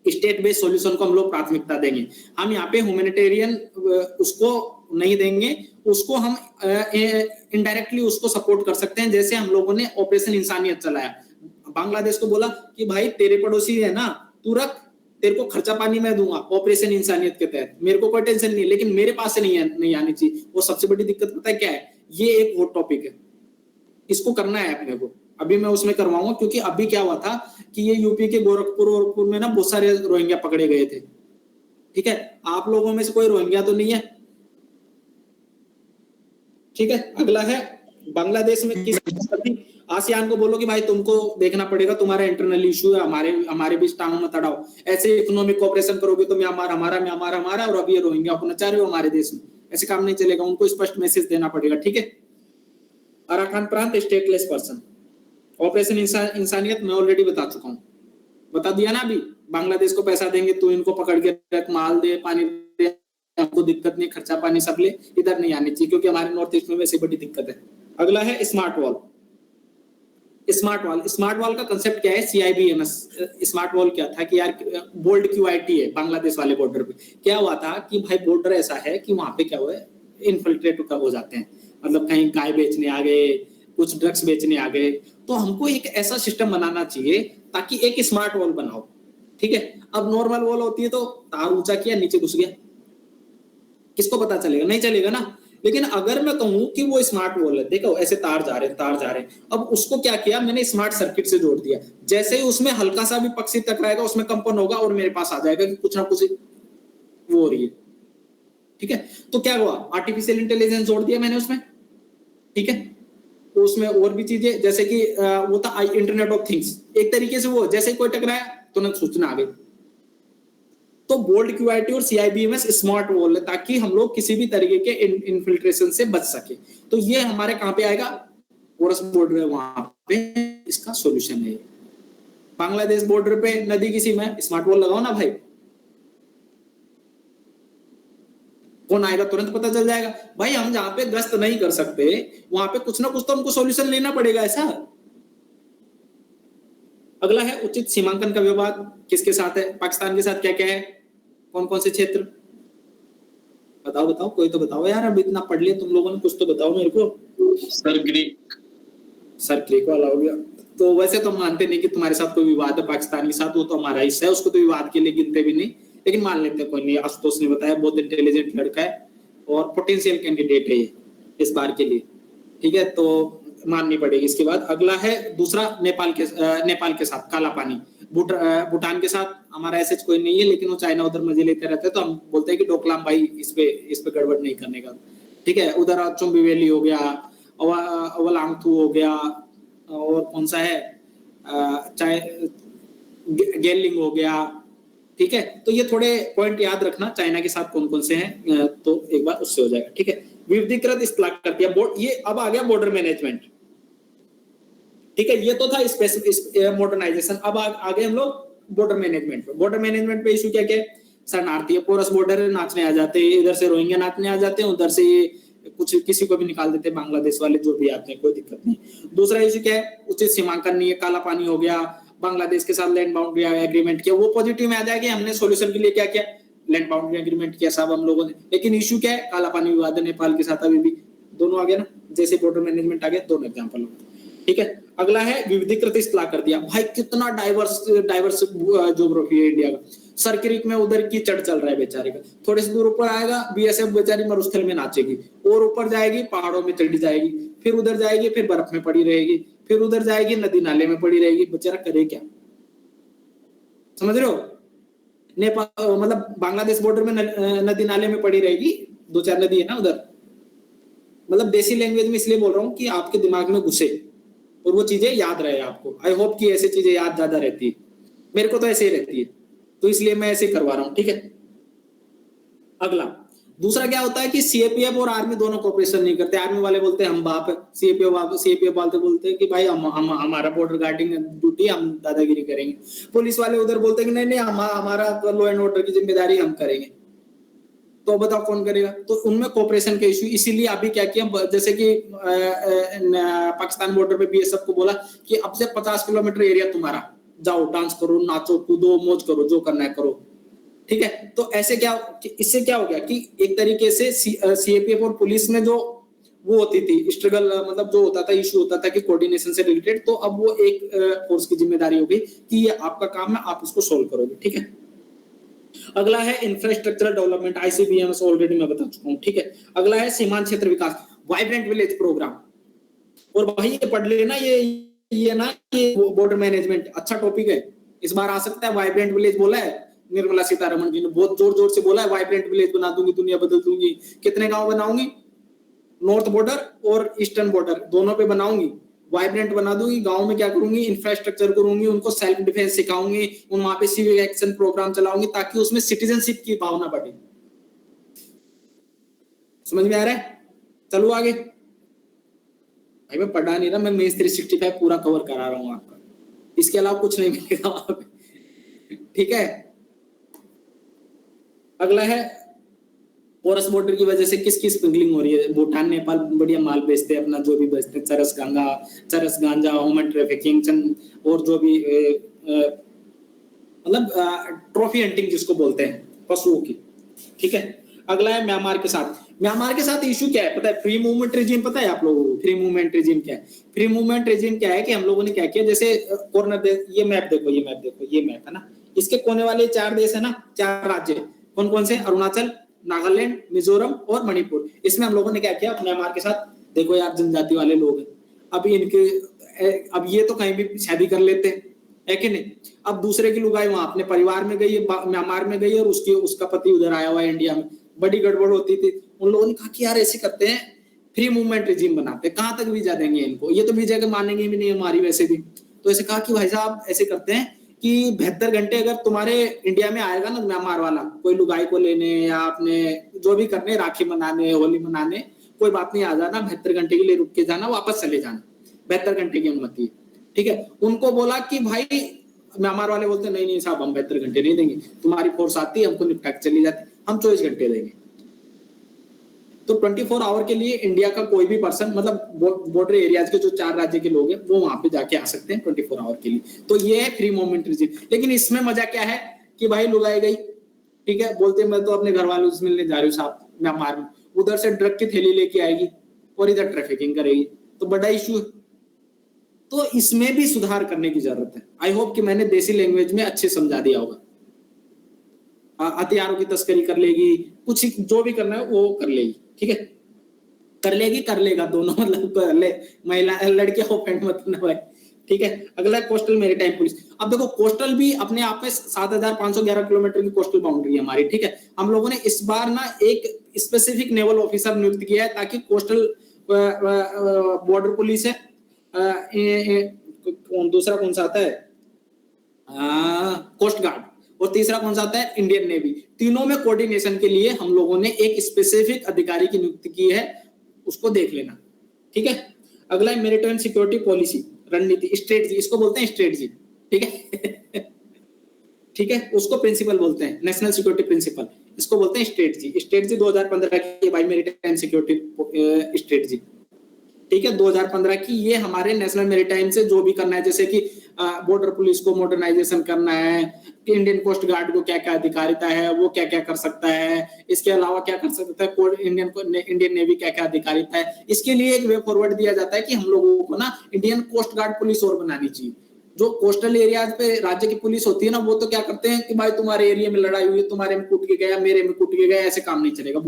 स्टेट बेस्ड सॉल्यूशन को हम लोग प्राथमिकता देंगे। हम यहाँ पे ह्यूमैनिटेरियन उसको नहीं देंगे, उसको हम इनडायरेक्टली उसको सपोर्ट कर सकते हैं। जैसे हम लोगों ने ऑपरेशन इंसानियत चलाया, बांग्लादेश को बोला कि भाई तेरे पड़ोसी है ना, तू रख, तेरे को खर्चा पानी मैं दूंगा ऑपरेशन इंसानियत के तहत, मेरे को कोई टेंशन नहीं है, लेकिन मेरे पास से नहीं आनी चाहिए। वो सबसे बड़ी दिक्कत पता है क्या है? ये एक हॉट टॉपिक है, इसको करना है अपने को। अभी मैं उसमें करवाऊंगा, क्योंकि अभी क्या हुआ था कि ये यूपी के गोरखपुर में ना बहुत सारे रोहिंग्या पकड़े गए थे। ठीक है, आप लोगों में से कोई रोहिंग्या तो नहीं है? ठीक है, अगला है बांग्लादेश में किस आसियान को बोलो कि भाई तुमको देखना पड़ेगा, तुम्हारा इंटरनल इशू है, हमारे बीच टांगों में तड़ाओ। ऐसे इकोनॉमिक कोऑपरेशन करोगे तो म्यांमार हमारा, और अभी ये रोहिंग्या को नचा रहे हो हमारे देश में, ऐसे काम नहीं चलेगा। उनको स्पष्ट मैसेज देना पड़ेगा। ठीक है, अराकान प्रांत स्टेटलेस पर्सन, ऑपरेशन इंसानियत मैं ऑलरेडी बता चुका हूँ, बता दिया ना। अभी बांग्लादेश को पैसा देंगे तो इनको पकड़ के रख, माल दे, पानी दे, हमको दिक्कत नहीं, खर्चा पानी सब ले, इधर नहीं आनी चाहिए, क्योंकि हमारे नॉर्थ ईस्ट में वैसे बड़ी दिक्कत है। अगला है स्मार्ट वॉल। स्मार्ट वॉल का कंसेप्ट क्या है? CIBMS। स्मार्ट वॉल क्या था कि यार बोल्ड QIT है बांग्लादेश वाले बॉर्डर पे। क्या हुआ था कि भाई बॉर्डर ऐसा है कि वहां पे क्या हुआ है, इन्फिल्ट्रेट हो जाते हैं, मतलब कहीं गाय बेचने आ गए, कुछ ड्रग्स बेचने आ गए। तो हमको एक ऐसा सिस्टम बनाना चाहिए ताकि एक स्मार्ट वॉल बनाओ। ठीक है, अब नॉर्मल वॉल होती है तो तार ऊंचा किया, नीचे घुस गया, किसको पता चलेगा? नहीं चलेगा ना। लेकिन अगर मैं कहूं कि वो स्मार्ट वॉल है, देखो ऐसे तार जा रहे हैं, अब उसको क्या किया मैंने, स्मार्ट सर्किट से जोड़ दिया। जैसे ही उसमें हल्का सा भी पक्षी टकराएगा, उसमें कंपन होगा और मेरे पास आ जाएगा कि कुछ ना कुछ वो हो रही है। ठीक है, तो क्या हुआ, आर्टिफिशियल इंटेलिजेंस जोड़ दिया मैंने उसमें। ठीक है, तो उसमें और भी चीजें, जैसे कि वो था इंटरनेट ऑफ थिंग्स, एक तरीके से वो जैसे कोई टकराया तुरंत सूचना आ गई। तो बोल्ड QIT और CIBMS स्मार्ट वॉल है ताकि हम लोग किसी भी तरीके के इन्फिल्ट्रेशन से बच सके। तो ये हमारे कहां पे आएगा? पोरस बॉर्डर है, वहां पे इसका सॉल्यूशन है। बांग्लादेश बॉर्डर पे नदी किसी में, स्मार्ट वॉल लगाओ ना भाई, कौन आएगा तुरंत पता चल जाएगा। भाई हम जहां पे गश्त नहीं कर सकते वहां पे कुछ ना कुछ तो हमको सॉल्यूशन लेना पड़ेगा ऐसा। अगला है उचित सीमांकन का विवाद किसके साथ है? पाकिस्तान के साथ क्या क्या है, कौन कौन से क्षेत्र? बताओ, कोई तो बताओ यार, अब इतना पढ़ लिया तुम लोगों ने, कुछ तो बताओ मेरे को। सर ग्रीक वाला हो गया। तो वैसे तो मानते नहीं कि तुम्हारे साथ कोई विवाद है पाकिस्तान के साथ, वो तो हमारा हिस्सा है, उसको तो विवाद के लिए गिनते भी नहीं, लेकिन मान लेते हैं कोई नहीं। आशुतोष ने बताया बहुत इंटेलिजेंट लड़का है और पोटेंशियल कैंडिडेट है ये इस बार के लिए। ठीक है, तो माननी पड़ेगी। इसके बाद अगला है दूसरा, नेपाल के साथ काला पानी। भूटान के साथ हमारा ऐसे कोई नहीं है, लेकिन वो चाइना उधर मजे लेते रहते हैं, तो हम बोलते हैं कि डोकलाम भाई इस पे गड़बड़ नहीं करने का। ठीक है, उधर चुम्बी वैली हो गया, अवलांगथू हो गया, और कौन सा है, गेलिंग हो गया। ठीक है, तो ये थोड़े पॉइंट याद रखना, चाइना के साथ कौन कौन से हैं, तो एक बार उससे हो जाएगा। ठीक है, विविधीकृत इस्तेलाक करती है बोर्ड, ये अब आ गया बॉर्डर मैनेजमेंट। ठीक है, ये तो था मॉडर्नाइजेशन। अब आ गए हम लोग बॉर्डर मैनेजमेंट पे। बॉर्डर मैनेजमेंट पे इशू क्या क्या है? शरणार्थी है, पोरस बॉर्डर है, नाचने आ जाते हैं, इधर से रोहिंग्या नाचने आ जाते हैं, उधर से कुछ किसी को भी निकाल देते हैं, बांग्लादेश वाले जो भी आते हैं, कोई दिक्कत नहीं। दूसरा इशू क्या है? उचित सीमांकन नहीं है, काला पानी हो गया, बांग्लादेश के साथ लैंड बाउंड्री एग्रीमेंट किया, वो पॉजिटिव में आ जाएगा। हमने सॉल्यूशन के लिए क्या किया? लैंड बाउंड्री एग्रीमेंट किया सब हम लोगों ने, लेकिन इशू क्या है? काला पानी विवाद है नेपाल के साथ, अभी भी दोनों आ गया ना, जैसे बॉर्डर मैनेजमेंट आ गया, दोनों एग्जांपल हो। ठीक है। अगला है विविधीकृत इस्तेलाह कर दिया। भाई कितना डाइवर्स ज्योग्राफी है इंडिया का। सरक्रीक में उधर कीचड़ चल रहा है बेचारे का, थोड़े से दूर ऊपर आएगा बीएसएफ बेचारी मरुस्थल में नाचेगी, और ऊपर जाएगी पहाड़ों में चढ़ी जाएगी, फिर उधर जाएगी फिर बर्फ में पड़ी रहेगी, फिर उधर जाएगी नदी नाले में पड़ी रहेगी, बेचारा करे क्या? समझ रहे हो? नेपाल मतलब बांग्लादेश बॉर्डर में नदी नाले में पड़ी रहेगी, 2-4 नदी है ना उधर। मतलब देसी लैंग्वेज में इसलिए बोल रहा हूँ कि आपके दिमाग में घुसे और वो चीजें याद रहे आपको। आई होप कि ऐसी चीजें याद ज्यादा रहती है, मेरे को तो ऐसे ही रहती है, तो इसलिए मैं ऐसे करवा रहा हूँ, ठीक है। अगला दूसरा क्या होता है कि सीएपीएफ और आर्मी दोनों कोऑपरेशन नहीं करते। आर्मी वाले बोलते हैं हम बाप है, सीएपीएफ वाले बोलते हैं कि भाई हमारा बॉर्डर गार्डिंग ड्यूटी, हम दादागिरी करेंगे। पुलिस वाले उधर बोलते हैं कि नहीं हमारा लॉ एंड ऑर्डर की जिम्मेदारी हम करेंगे। तो बताओ कौन करेगा? तो उनमें कोऑपरेशन का इशू। इसीलिए अभी क्या किया, जैसे कि पाकिस्तान बॉर्डर पे बीएसएफ को बोला कि अब से 50 किलोमीटर एरिया तुम्हारा, जाओ डांस करो, नाचो कूदो, मौज करो, जो करना है करो, ठीक है। तो ऐसे क्या, इससे क्या हो गया कि एक तरीके से सीएपीएफ और पुलिस में जो वो होती थी स्ट्रगल, मतलब जो होता था इशू होता था कि कोऑर्डिनेशन से रिलेटेड, तो अब वो एक फोर्स की जिम्मेदारी हो गई कि ये आपका काम है, आप इसको सोल्व करोगे, ठीक है। अगला है इंफ्रास्ट्रक्चरल डेवलपमेंट, आईसीबीएमएस ऑलरेडी मैं बता चुका हूं, ठीक है। अगला है सीमांत क्षेत्र विकास, वाइब्रेंट विलेज प्रोग्राम। और भाई ये पढ़ लेना, ये ना कि बॉर्डर मैनेजमेंट अच्छा टॉपिक है, इस बार आ सकता है। वाइब्रेंट विलेज बोला है निर्मला सीतारमण जी ने, बहुत जोर जोर से बोला है वाइब्रेंट विलेज बना दूंगी, दुनिया बदल दूंगी। कितने गांव बनाऊंगी? नॉर्थ बॉर्डर और ईस्टर्न बॉर्डर दोनों पे बनाऊंगी, वाइब्रेंट बना दूंगी। गांव में क्या करूंगी? इंफ्रास्ट्रक्चर करूंगी, उनको सेल्फ डिफेंस सिखाऊंगी, वहां पे सिविक एक्शन प्रोग्राम चलाऊंगी ताकि उसमें सिटीजनशिप की भावना बढ़े। समझ में आ रहा है? चलो आगे। भाई मैं पढ़ा नहीं रहा, मैं मेंस 365 पूरा कवर करा रहा हूं आपका, इसके अलावा कुछ नहीं मिलेगा वहां पे, ठीक है। अगला है पोरस बॉर्डर की वजह से किसकी स्मगलिंग हो रही है। भूटान नेपाल बढ़िया माल बेचते हैं अपना, जो भी बेचते हैं, चरस गांजा, ह्यूमन ट्रैफिकिंग और जो भी मतलब ट्रॉफी हंटिंग जिसको बोलते हैं पशुओं की, ठीक है। अगला है म्यांमार के साथ इशू क्या है पता है? फ्री मूवमेंट रेजिम पता है आप लोगों को? फ्री मूवमेंट रेजिम क्या है? फ्री मूवमेंट रेजिम क्या है कि हम लोगों ने क्या किया, जैसे कॉर्नर ये मैप देखो, ये मैप है ना, इसके कोने वाले 4 देश है ना, 4 राज्य, कौन कौन से? अरुणाचल, नागालैंड, मिजोरम और मणिपुर। इसमें हम लोगों ने क्या किया म्यांमार के साथ, देखो यार जनजाति वाले लोग हैं, अब ये तो कहीं भी शादी कर लेते हैं, है कि नहीं। अब दूसरे की लुगाई वहां अपने परिवार में गई है, म्यांमार में गई है, और उसका पति उधर आया हुआ है इंडिया में, बड़ी गड़बड़ होती थी। उन लोगों ने कहा कि यार ऐसे करते हैं, फ्री मूवमेंट रिजीम बनाते हैं, कहां तक वीजा देंगे इनको, ये तो वीजा के मानेंगे भी नहीं हमारी वैसे भी। तो ऐसे कहा कि भाई साहब ऐसे करते हैं कि 72 घंटे अगर तुम्हारे इंडिया में आएगा ना म्यांमार वाला, कोई लुगाई को लेने या अपने जो भी करने, राखी मनाने, होली मनाने, कोई बात नहीं, आ जाना 72 घंटे के लिए रुक के जाना, वापस चले जाना, 72 घंटे की अनुमति है, ठीक है। उनको बोला कि भाई, म्यांमार वाले बोलते नहीं साहब हम 72 घंटे नहीं देंगे, तुम्हारी फोर्स आती है हमको निपटा के चली जाती, हम 24 घंटे देंगे। तो 24 आवर के लिए इंडिया का कोई भी पर्सन, मतलब बॉर्डर एरियाज के जो 4 राज्य के लोग हैं वो वहां पे जाके आ सकते हैं 24 आवर के लिए। तो ये है फ्री मूवमेंट रिजीम। लेकिन इसमें मजा क्या है कि भाई लुगाई गई, ठीक है, बोलते मैं तो अपने घर वालों से मिलने जा रही हूँ साहब म्यांमार में, उधर से ड्रग की थैली लेके आएगी और इधर ट्रैफिकिंग करेगी, तो बड़ा इशू है। तो इसमें भी सुधार करने की जरूरत है। आई होप कि मैंने देसी लैंग्वेज में अच्छे समझा दिया होगा। हथियारों की तस्करी कर लेगी, कुछ जो भी करना है वो कर लेगी, ठीक है, कर लेगी कर लेगा दोनों, मतलब कर ले, महिला लड़कियां ऑफेंड मत करना भाई, ठीक है। अगला कोस्टल मैरीटाइम पुलिस। अब देखो कोस्टल भी अपने आप में 7511 किलोमीटर की कोस्टल बाउंड्री है हमारी, ठीक है। हम लोगों ने इस बार ना एक स्पेसिफिक नेवल ऑफिसर नियुक्त किया है ताकि कोस्टल बॉर्डर पुलिस है, दूसरा कौन सा आता है, कोस्ट गार्ड, और तीसरा कौन सा आता है, इंडियन नेवी, तीनों में कोऑर्डिनेशन के लिए हम लोगों ने एक स्पेसिफिक अधिकारी की नियुक्ति की है, उसको देख लेना, ठीक है। अगला है मैरीटाइम सिक्योरिटी पॉलिसी, रणनीति, स्ट्रेटजी, इसको बोलते हैं स्ट्रेटजी, ठीक है ठीक है, उसको प्रिंसिपल बोलते हैं, नेशनल सिक्योरिटी प्रिंसिपल, इसको बोलते हैं स्ट्रेटजी। स्ट्रेटजी 2015 की भाई मैरीटाइम सिक्योरिटी स्ट्रेटजी, ठीक है, 2015 की। ये हमारे नेशनल मैरीटाइम से जो भी करना है, जैसे कि बॉर्डर पुलिस को मॉडर्नाइजेशन करना है, कि इंडियन कोस्ट गार्ड को क्या क्या अधिकारिता है, वो क्या क्या कर सकता है, इसके अलावा क्या कर सकता है इंडियन नेवी क्या क्या अधिकारिता है। इसके लिए एक वे फॉरवर्ड दिया जाता है कि हम लोगों को ना इंडियन कोस्ट गार्ड पुलिस और बनानी चाहिए। जो कोस्टल एरियाज पे राज्य की पुलिस होती है ना, वो तो क्या करते हैं कि भाई तुम्हारे एरिया में लड़ाई हुई, तुम्हारे में कूट के गया, मेरे में कूट के गया, ऐसे काम नहीं चलेगा।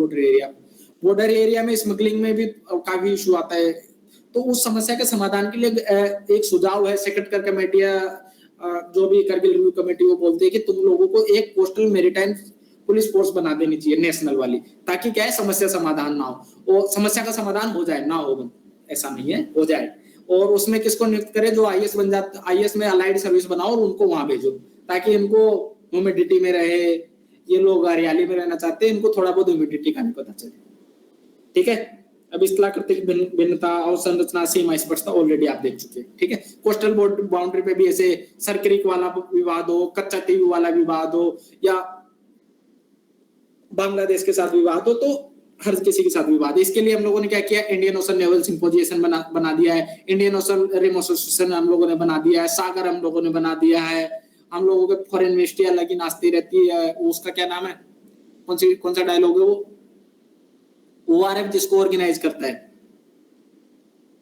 बॉर्डर एरिया में स्मगलिंग में भी काफी इशू आता है। तो उस समस्या के समाधान के लिए एक सुझाव है, सेक्रेटरी कमेटी जो भी करगिल रिव्यू कमेटी, वो बोलते हैं कि तुम लोगों को एक कोस्टल मैरीटाइम पुलिस फोर्स बना देनी चाहिए नेशनल वाली, ताकि क्या है समस्या समाधान ना हो, और समस्या का समाधान हो जाए, ना हो ऐसा नहीं है, हो जाए। और उसमें किसको नियुक्त करे, जो आईएएस बन जाते, आईएएस में अलाइड सर्विस बनाओ और उनको वहां भेजो, ताकि इनको ह्यूमिडिटी में रहे। ये लोग हरियाली में रहना चाहते हैं, इनको थोड़ा बहुत ह्यूमिडिटी का नहीं पता चले। ठीक है, अब इस प्राकृतिक भिन्नता और संरचना सीमा स्पष्टता ऑलरेडी आप देख चुके हैं। ठीक है, कोस्टल बाउंड्री पे भी ऐसे सरक्रीक वाला विवाद हो, कच्चा टीवी वाला विवाद हो, या बांग्लादेश के साथ विवाद हो, तो हर किसी के साथ विवाद है। इसके लिए हम लोगों ने क्या किया, इंडियन ओशन नेवल सिंपोजिएशन बना दिया है, इंडियन ओशन रिम एसोसिएशन हम लोगों ने बना दिया है, सागर हम लोगों ने बना दिया है। हम लोगों के फॉरेन मिनिस्ट्री अलग ही नाचती रहती है, उसका क्या नाम है, कौन सा डायलॉग है वो, ओआरएफ जिसको ऑर्गेनाइज करता है,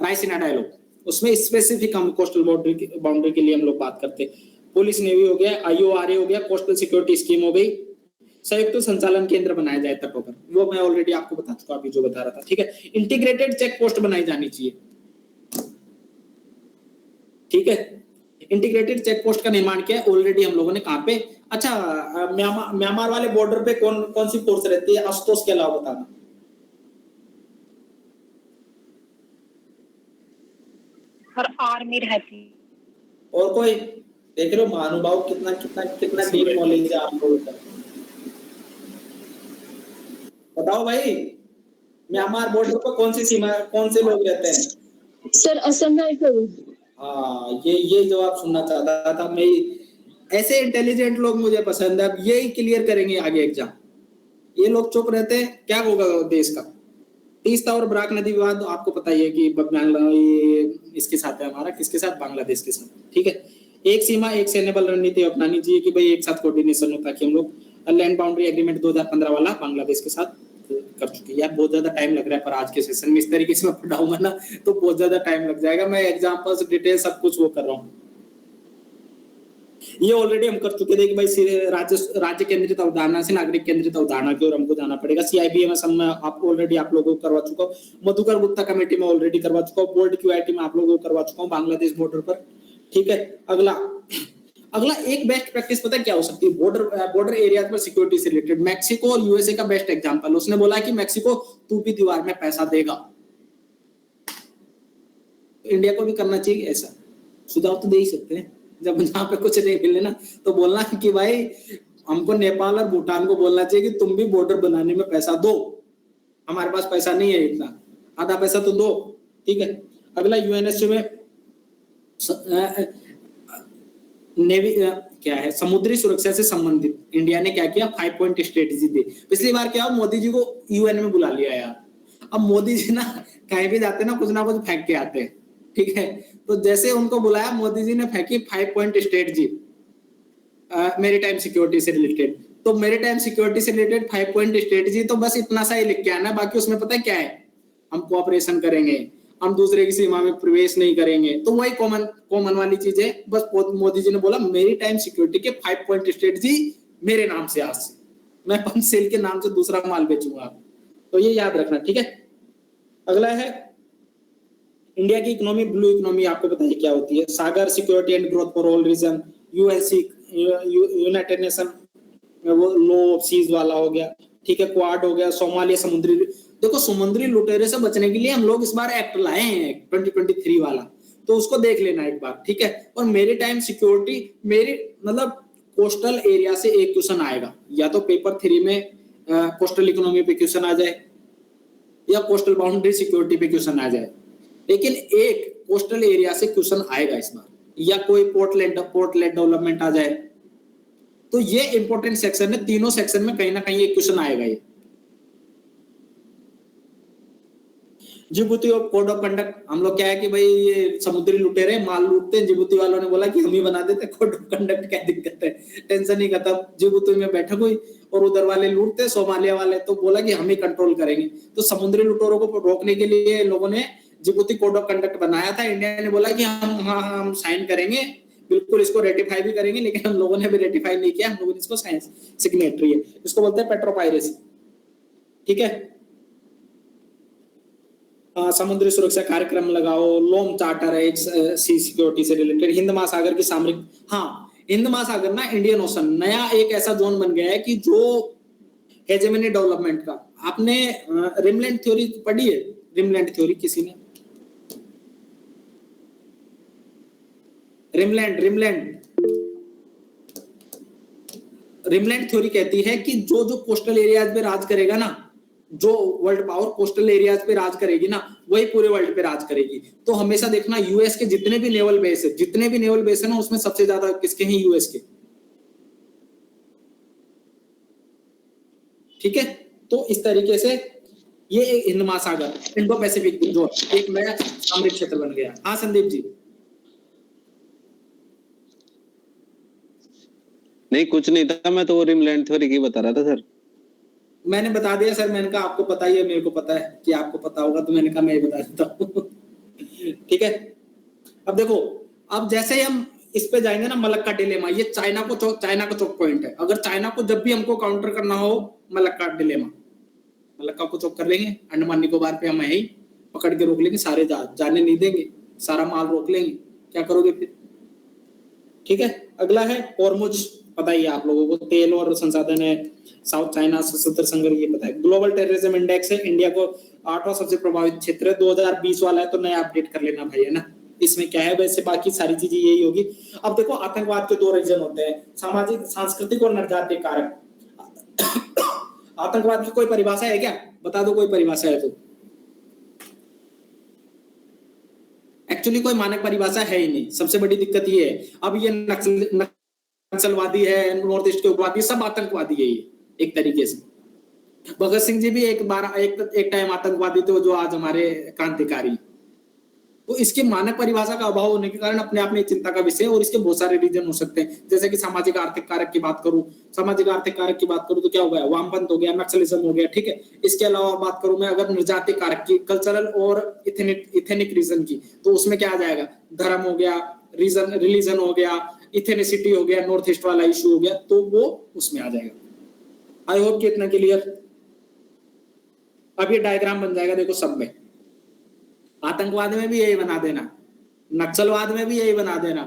रायसीना डायलॉग, उसमें स्पेसिफिक हम कोस्टल बाउंड्री के लिए हम लोग बात करते हैं। पुलिस नेवी हो गया, आईओआरए हो गया, कोस्टल सिक्योरिटी स्कीम हो गई, संयुक्त संचालन केंद्र बनाया जाए तटों पर, वो मैं ऑलरेडी आपको बता चुका, अभी जो बता रहा था। ठीक है, इंटीग्रेटेड चेक पोस्ट बनाई जानी चाहिए। ठीक है, इंटीग्रेटेड चेक पोस्ट का निर्माण किया ऑलरेडी हम लोगों ने, कहां पे, अच्छा म्यांमार वाले बॉर्डर पे कौन सी फोर्स रहती है, आशुतोष के अलावा बताना। और आर्मी रहती। और कोई, देख लो महानुभाव कितना कितना कितना डीप नॉलेज है आप लोगों का। बताओ भाई, म्यांमार बॉर्डर पर कौन सी सीमा, कौन से लोग रहते हैं? Sir Assam rifle. हाँ, ये जवाब सुनना चाहता था मैं। ऐसे इंटेलिजेंट लोग मुझे पसंद है, अब यही क्लियर करेंगे आगे एग्जाम। ये लोग चुप रहते हैं, क्या होगा देश का। तीस्ता और बराक नदी विवाद आपको पता ही है कि इसके साथ है हमारा, किसके साथ, बांग्लादेश के साथ। ठीक है, एक सीमा एक सैन्य बल रणनीति अपनानी चाहिए कि भाई एक साथ कोऑर्डिनेशन हो, ताकि हम लोग लैंड बाउंड्री एग्रीमेंट 2015 वाला बांग्लादेश के साथ कर चुके हैं। यार बहुत ज्यादा टाइम लग रहा है, पर आज के सेशन में इस तरीके से मैं पढ़ाऊंगा ना तो बहुत ज्यादा टाइम लग जाएगा। मैं एग्जांपल्स डिटेल सब कुछ वो कर रहा हूँ, ये ऑलरेडी हम कर चुके थे कि भाई राज्य केंद्रित अवधारणा से नागरिक केंद्रित अवधारणा की ओर हमको जाना पड़ेगा। सीआईबीएमएस में आप ऑलरेडी आप लोगों को करवा चुका हूँ, मधुकर गुप्ता कमेटी में ऑलरेडी करवा चुका हूँ, बोर्ड क्यूआईटी में आप लोगों को करवा चुका हूँ, बांग्लादेश बॉर्डर पर। ठीक है, अगला एक बेस्ट प्रैक्टिस पता है क्या हो सकती है, बॉर्डर एरिया पर सिक्योरिटी से रिलेटेड। मैक्सिको और यूएसए का बेस्ट एग्जांपल, उसने बोला कि मैक्सिको तू भी दीवार में पैसा देगा, इंडिया को भी करना चाहिए ऐसा। सुझाव तो दे ही सकते हैं, जब जहाँ पे कुछ नहीं मिले ना तो बोलना कि भाई हमको नेपाल और भूटान को बोलना चाहिए कि तुम भी बॉर्डर बनाने में पैसा दो, हमारे पास पैसा नहीं है इतना, आधा पैसा तो दो। ठीक है, अगला यूएनएससी में नेवी क्या है, समुद्री सुरक्षा से संबंधित इंडिया ने क्या किया, 5 पॉइंट स्ट्रेटेजी दी। पिछली बार क्या, मोदी जी को यूएन में बुला लिया यार। अब मोदी जी ना कहीं भी जाते ना कुछ फेंक के आते हैं। ठीक है, तो जैसे उनको बुलाया, मोदी जी ने फेंकी 5 पॉइंट स्ट्रेटेजी मैरीटाइम सिक्योरिटी से रिलेटेड। तो मैरीटाइम सिक्योरिटी से रिलेटेड 5 पॉइंट स्ट्रेटेजी, तो बस इतना सा ही लिख के आना, बाकी उसमें पता है क्या है, हम कोऑपरेशन करेंगे, हम दूसरे की सीमा में प्रवेश नहीं करेंगे, तो वही कॉमन वाली चीज है। बस मोदी जी ने बोला मैरीटाइम सिक्योरिटी के 5 पॉइंट स्ट्रेटेजी मेरे नाम से, आज से मैं पंचशील के नाम से दूसरा माल बेचूंगा, तो ये याद रखना। ठीक है, अगला है इंडिया की इकोनॉमी, ब्लू इकोनॉमी आपको पता है क्या होती है, Sagar security and growth for all region, UNC United Nation वो लो ऑफ सीज वाला हो गया। ठीक है, क्वाड हो गया, सोमालिया समुद्री, देखो समुद्री लुटेरे से बचने के लिए हम लोग इस बार एक्ट लाए हैं 2023 वाला, तो उसको देख लेना एक बार। ठीक है, और मैरीटाइम सिक्योरिटी, मेरी मतलब कोस्टल एरिया से एक क्वेश्चन आएगा, या तो पेपर 3 में कोस्टल इकोनॉमी पे क्वेश्चन आ जाए, या कोस्टल बाउंड्री सिक्योरिटी पे क्वेश्चन आ जाए, लेकिन एक कोस्टल एरिया से क्वेश्चन आएगा इस बार, या कोई पोर्ट लेड डेवलपमेंट आ जाए। तो ये इंपॉर्टेंट सेक्शन है, तीनों सेक्शन में कहीं ना कहीं एक क्वेश्चन आएगा। ये जिबूती और कोड ऑफ कंडक्ट, हम लोग क्या है कि भाई ये समुद्री लुटेरे माल लूटते हैं, जिबूती वालों ने बोला कि हम ही बना देते कोड ऑफ कंडक्ट, क्या दिक्कत है, टेंशन ही खत्म। जिबूती में बैठा कोई और उधर वाले लूटते, सोमालिया वाले, तो बोला कि हम ही कंट्रोल करेंगे। तो समुद्री लुटेरों को रोकने के लिए लोगों ने जिबूती कोड ऑफ कंडक्ट बनाया था। इंडिया ने बोला कि हम साइन करेंगे, बिल्कुल इसको रेटिफाई भी करेंगे, लेकिन हम लोगों ने भी रेटिफाई नहीं किया, हम लोगों ने इसको साइंस सिग्नेटरी है, इसको बोलते हैं पेट्रोपायरेसी। ठीक है, समुद्री सुरक्षा कार्यक्रम लगाओ, लोम चार्टर है एक सी सिक्योरिटी से रिलेटेड, हिंद महासागर की सामरिक, हाँ हिंद महासागर ना इंडियन ओशन नया एक ऐसा जोन बन गया है कि जो हेजेमनी डेवलपमेंट का। आपने रिमलैंड थ्योरी पढ़ी है? रिमलैंड थ्योरी किसी ने? रिमलैंड थ्योरी कहती है कि जो जो कोस्टल एरियाज पे राज करेगा ना, जो वर्ल्ड पावर कोस्टल एरियाज पे राज करेगी ना, वही पूरे वर्ल्ड पे राज करेगी। तो हमेशा देखना यूएस के जितने भी नेवल बेस है ना, उसमें सबसे ज्यादा किसके हैं? यूएस के। ठीक है, तो इस तरीके से ये एक हिंद महासागर, इंडो पैसिफिक जोन, एक नया सामरिक क्षेत्र बन गया। हाँ संदीप जी। नहीं कुछ नहीं था, मैं तो वो रिमलैंड थ्योरी की बता रहा था सर। मैंने बता दिया सर, मैंने कहा आपको पता ही है, मेरे को पता है कि आपको पता होगा, तो मैंने कहा मैं ही बता देता हूँ। ठीक है, अब देखो, अब जैसे हम इस पे जाएंगे ना, मलक्का डिलेमा, ये चाइना का चौक पॉइंट है। अगर चाइना को जब भी हमको काउंटर करना हो, मलक्का डिलेमा, मलक्का को चौक कर लेंगे, अंडमान निकोबार पे हम यही पकड़ के रोक लेंगे, सारे जाने नहीं देंगे, सारा माल रोक लेंगे, क्या करोगे फिर? ठीक है, अगला है हॉर्मुज, पता ही है आप लोगों को, तेल और संसाधन है, साउथ चाइना सशस्त्र संघर्ष, ये पता है। ग्लोबल टेररिज्म इंडेक्स है, इंडिया को 8वां सबसे प्रभावित क्षेत्र है, 2020 वाला है, तो नया अपडेट कर लेना भाई, है ना। इसमें क्या है, वैसे बाकी सारी चीजें यही होगी। अब देखो, आतंकवाद के 2 रीजन होते हैं, सामाजिक, सांस्कृतिक और नरजातीय कारक। आतंकवाद की कोई परिभाषा है क्या? बता दो, कोई परिभाषा है तो। एक्चुअली कोई मानक परिभाषा है ही नहीं, सबसे बड़ी दिक्कत ये है। अब ये नक्सलवादी है, नॉर्थ ईस्ट के उग्रवादी, सब आतंकवादी है ये एक तरीके से। भगत सिंह जी भी एक टाइम आतंकवादी थे, जो आज हमारे क्रांतिकारी। तो इसके मानक परिभाषा का अभाव होने के कारण अपने आप में चिंता का विषय है, और इसके बहुत सारे रीजन हो सकते हैं। जैसे कि सामाजिक आर्थिक कारक की बात करूं, तो क्या हो गया? वामपंथ हो गया, नक्सलिज्म हो गया। ठीक है, इसके अलावा बात करूं मैं अगर निर्जातीय कारक की, कल्चरल और इथेनिक रीजन की, तो उसमें क्या आ जाएगा? धर्म हो गया, रिलीजन हो गया, इथेनिसिटी हो गया, नॉर्थ ईस्ट वाला इशू हो गया, तो वो उसमें आ जाएगा। आई होप कि इतना क्लियर। अब ये डायग्राम बन जाएगा, देखो सब में, आतंकवाद में भी यही बना देना, नक्सलवाद में भी यही बना देना,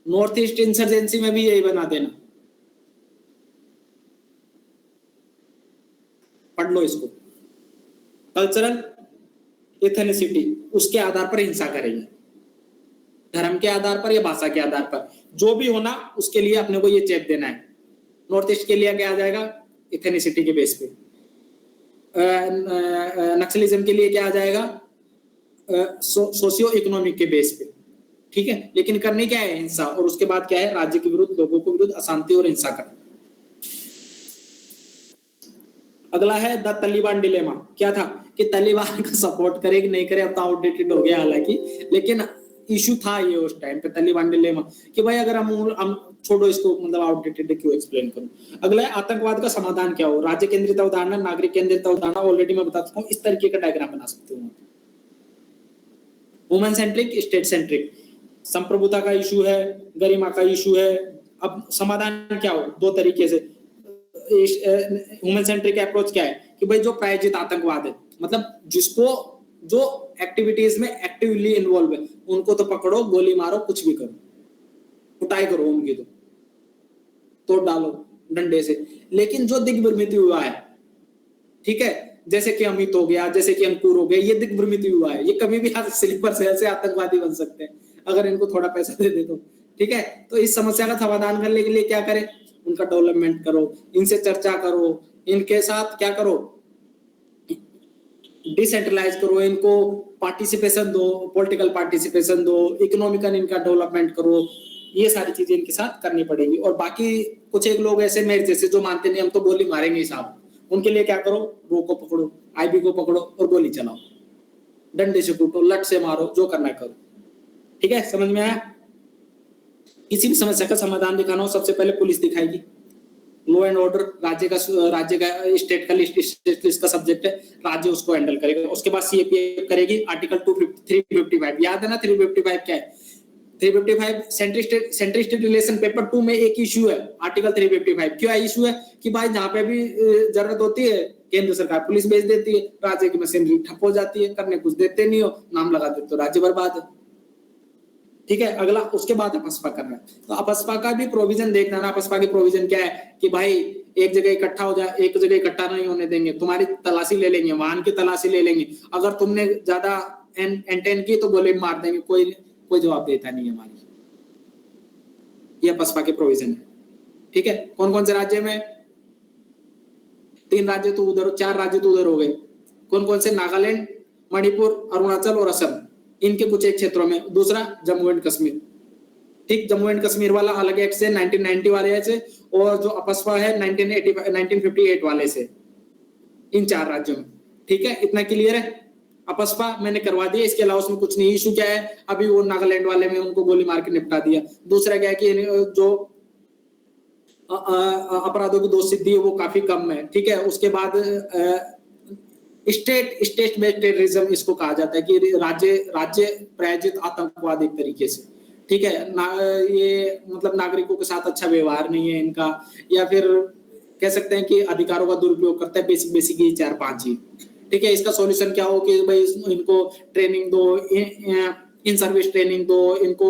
नॉर्थ ईस्ट इंसर्जेंसी में भी यही बना देना। पढ़ लो इसको। कल्चरल इथेनिसिटी, उसके आधार पर हिंसा करेंगे, धर्म के आधार पर या भाषा के आधार पर, जो भी होना उसके लिए अपने को ये चेक देना है। नॉर्थ ईस्ट के लिए क्या आ जाएगा? इथेनिसिटी के बेस पे। नक्सलिज्म के लिए क्या आ जाएगा? सोशियो इकोनॉमिक के बेस पे। ठीक है, लेकिन करनी क्या है? हिंसा। और उसके बाद क्या है? राज्य के विरुद्ध, लोगों के विरुद्ध अशांति और हिंसा करना। अगला है द तालिबान डिलेमा। क्या था कि तालिबान का सपोर्ट करे कि नहीं करे, अब तो आउटडेटेड हो गया हालांकि, लेकिन इशू था ये उस टाइम पे, तालिबान डिलेमा, कि भाई अगर हम छोड़ो इसको, मतलब आउटडेटेड क्यों एक्सप्लेन करूं। अगला है आतंकवाद का समाधान क्या हो? राज्य केंद्रित अवधारणा, नागरिक केंद्रित अवधारणा, ऑलरेडी मैं बता चुका हूं, इस तरीके का डायग्राम बना सकते हो। वुमेन सेंट्रिक, स्टेट सेंट्रिक, संप्रभुता का इशू है, गरिमा का इशू है। अब समाधान क्या हो? 2 तरीके से। ह्यूमन सेंट्रिक अप्रोच क्या है कि भाई जो प्रायोजित आतंकवाद है, मतलब जिसको, जो एक्टिविटीज में एक्टिवली इन्वॉल्व है, उनको तो पकड़ो, गोली मारो, कुछ भी करो, कुटाई करो उनकी, तो तोड़ डालो डंडे से। लेकिन जो दिग्भ्रमित हुआ है, ठीक है, जैसे कि अमित हो गया, जैसे कि अंकुर हो गया, ये दिग्भ्रमित हुआ है, ये कभी भी स्लीपर सेल से आतंकवादी बन सकते हैं अगर इनको थोड़ा पैसा दे दे तो। ठीक है, तो इस समस्या का समाधान करने के लिए क्या करें? उनका डेवलपमेंट करो, इनसे चर्चा करो, इनके साथ क्या करो? डिसेंट्रलाइज करो, इनको पार्टिसिपेशन दो, पॉलिटिकल पार्टिसिपेशन दो, इकोनॉमिकल इनका डेवलपमेंट करो, ये सारी चीजें इनके साथ करनी पड़ेगी। और बाकी कुछ एक लोग ऐसे मेरे जैसे जो मानते नहीं हम तो गोली मारेंगे साहब, उनके लिए क्या करो? रो को पकड़ो, आईबी को पकड़ो और गोली चलाओ। डंडे से कूटो, लट से मारो, जो करना है करो। ठीक है, समझ में आया? किसी भी समस्या का समाधान दिखाना हो सबसे पहले पुलिस दिखाएगी। लॉ एंड ऑर्डर राज्य का स्टेट का लिस्ट का सब्जेक्ट है, राज्य उसको हैंडल करेगा। उसके बाद सीएपीएफ करेगी, आर्टिकल 355 याद है ना? 355 क्या है? 355 सेंट्री स्टेट रिलेशन पेपर 2 में एक इश्यू है, आर्टिकल 355। क्या इश्यू है कि भाई जहां पे भी जरूरत होती है केंद्र सरकार पुलिस भेज देती है, राज्य की मशीनरी ठप हो जाती है, करने कुछ देते नहीं हो, नाम लगा देते तो राज्य बर्बाद है। ठीक है, अगला उसके बाद अपस्पा करना है। तो अपस्पा का भी प्रोविजन देखना ना। अपस्पा की प्रोविजन क्या है कि भाई एक जगह इकट्ठा हो जाए, एक जगह इकट्ठा नहीं होने देंगे, तुम्हारी तलाशी ले लेंगे, वाहन की तलाशी ले लेंगे, अगर तुमने ज्यादा एंटेन की तो गोली मार देंगे, कोई जवाब देता नहीं है हमारी। ये अपस्पा के प्रोविजन है। ठीक है, कौन कौन से राज्य में? 3 राज्य तो उधर, 4 राज्य तो उधर हो गए। कौन कौन से? नागालैंड, मणिपुर, अरुणाचल और असम, इनके कुछ एक क्षेत्रों में। दूसरा जम्मू एंड कश्मीर। ठीक, जम्मू एंड कश्मीर वाला अलग एक्ट से 1990 वाले से, और जो अपस्पा है 1958 वाले से, इन 4 राज्यों में। ठीक है, इतना क्लियर है? अपस्पा मैंने करवा दिया, इसके अलावा उसमें कुछ नहीं। इशू क्या है? अभी वो नागालैंड वाले में उनको गोली मार के निपटा दिया। दूसरा क्या है कि जो अपराधों की दोष सिद्धि है वो काफी कम है। ठीक है, उसके बाद स्टेट बेस्ड टेररिज्म इसको कहा जाता है कि राज्य प्रायोजित आतंकवाद एक तरीके से। ठीक है, ये मतलब नागरिकों के साथ अच्छा व्यवहार नहीं है इनका, या फिर कह सकते हैं कि अधिकारों का दुरुपयोग करता है। बेसिक ये 4-5 ही। ठीक है, इसका सॉल्यूशन क्या हो कि भाई इनको ट्रेनिंग दो, इन सर्विस ट्रेनिंग दो, इनको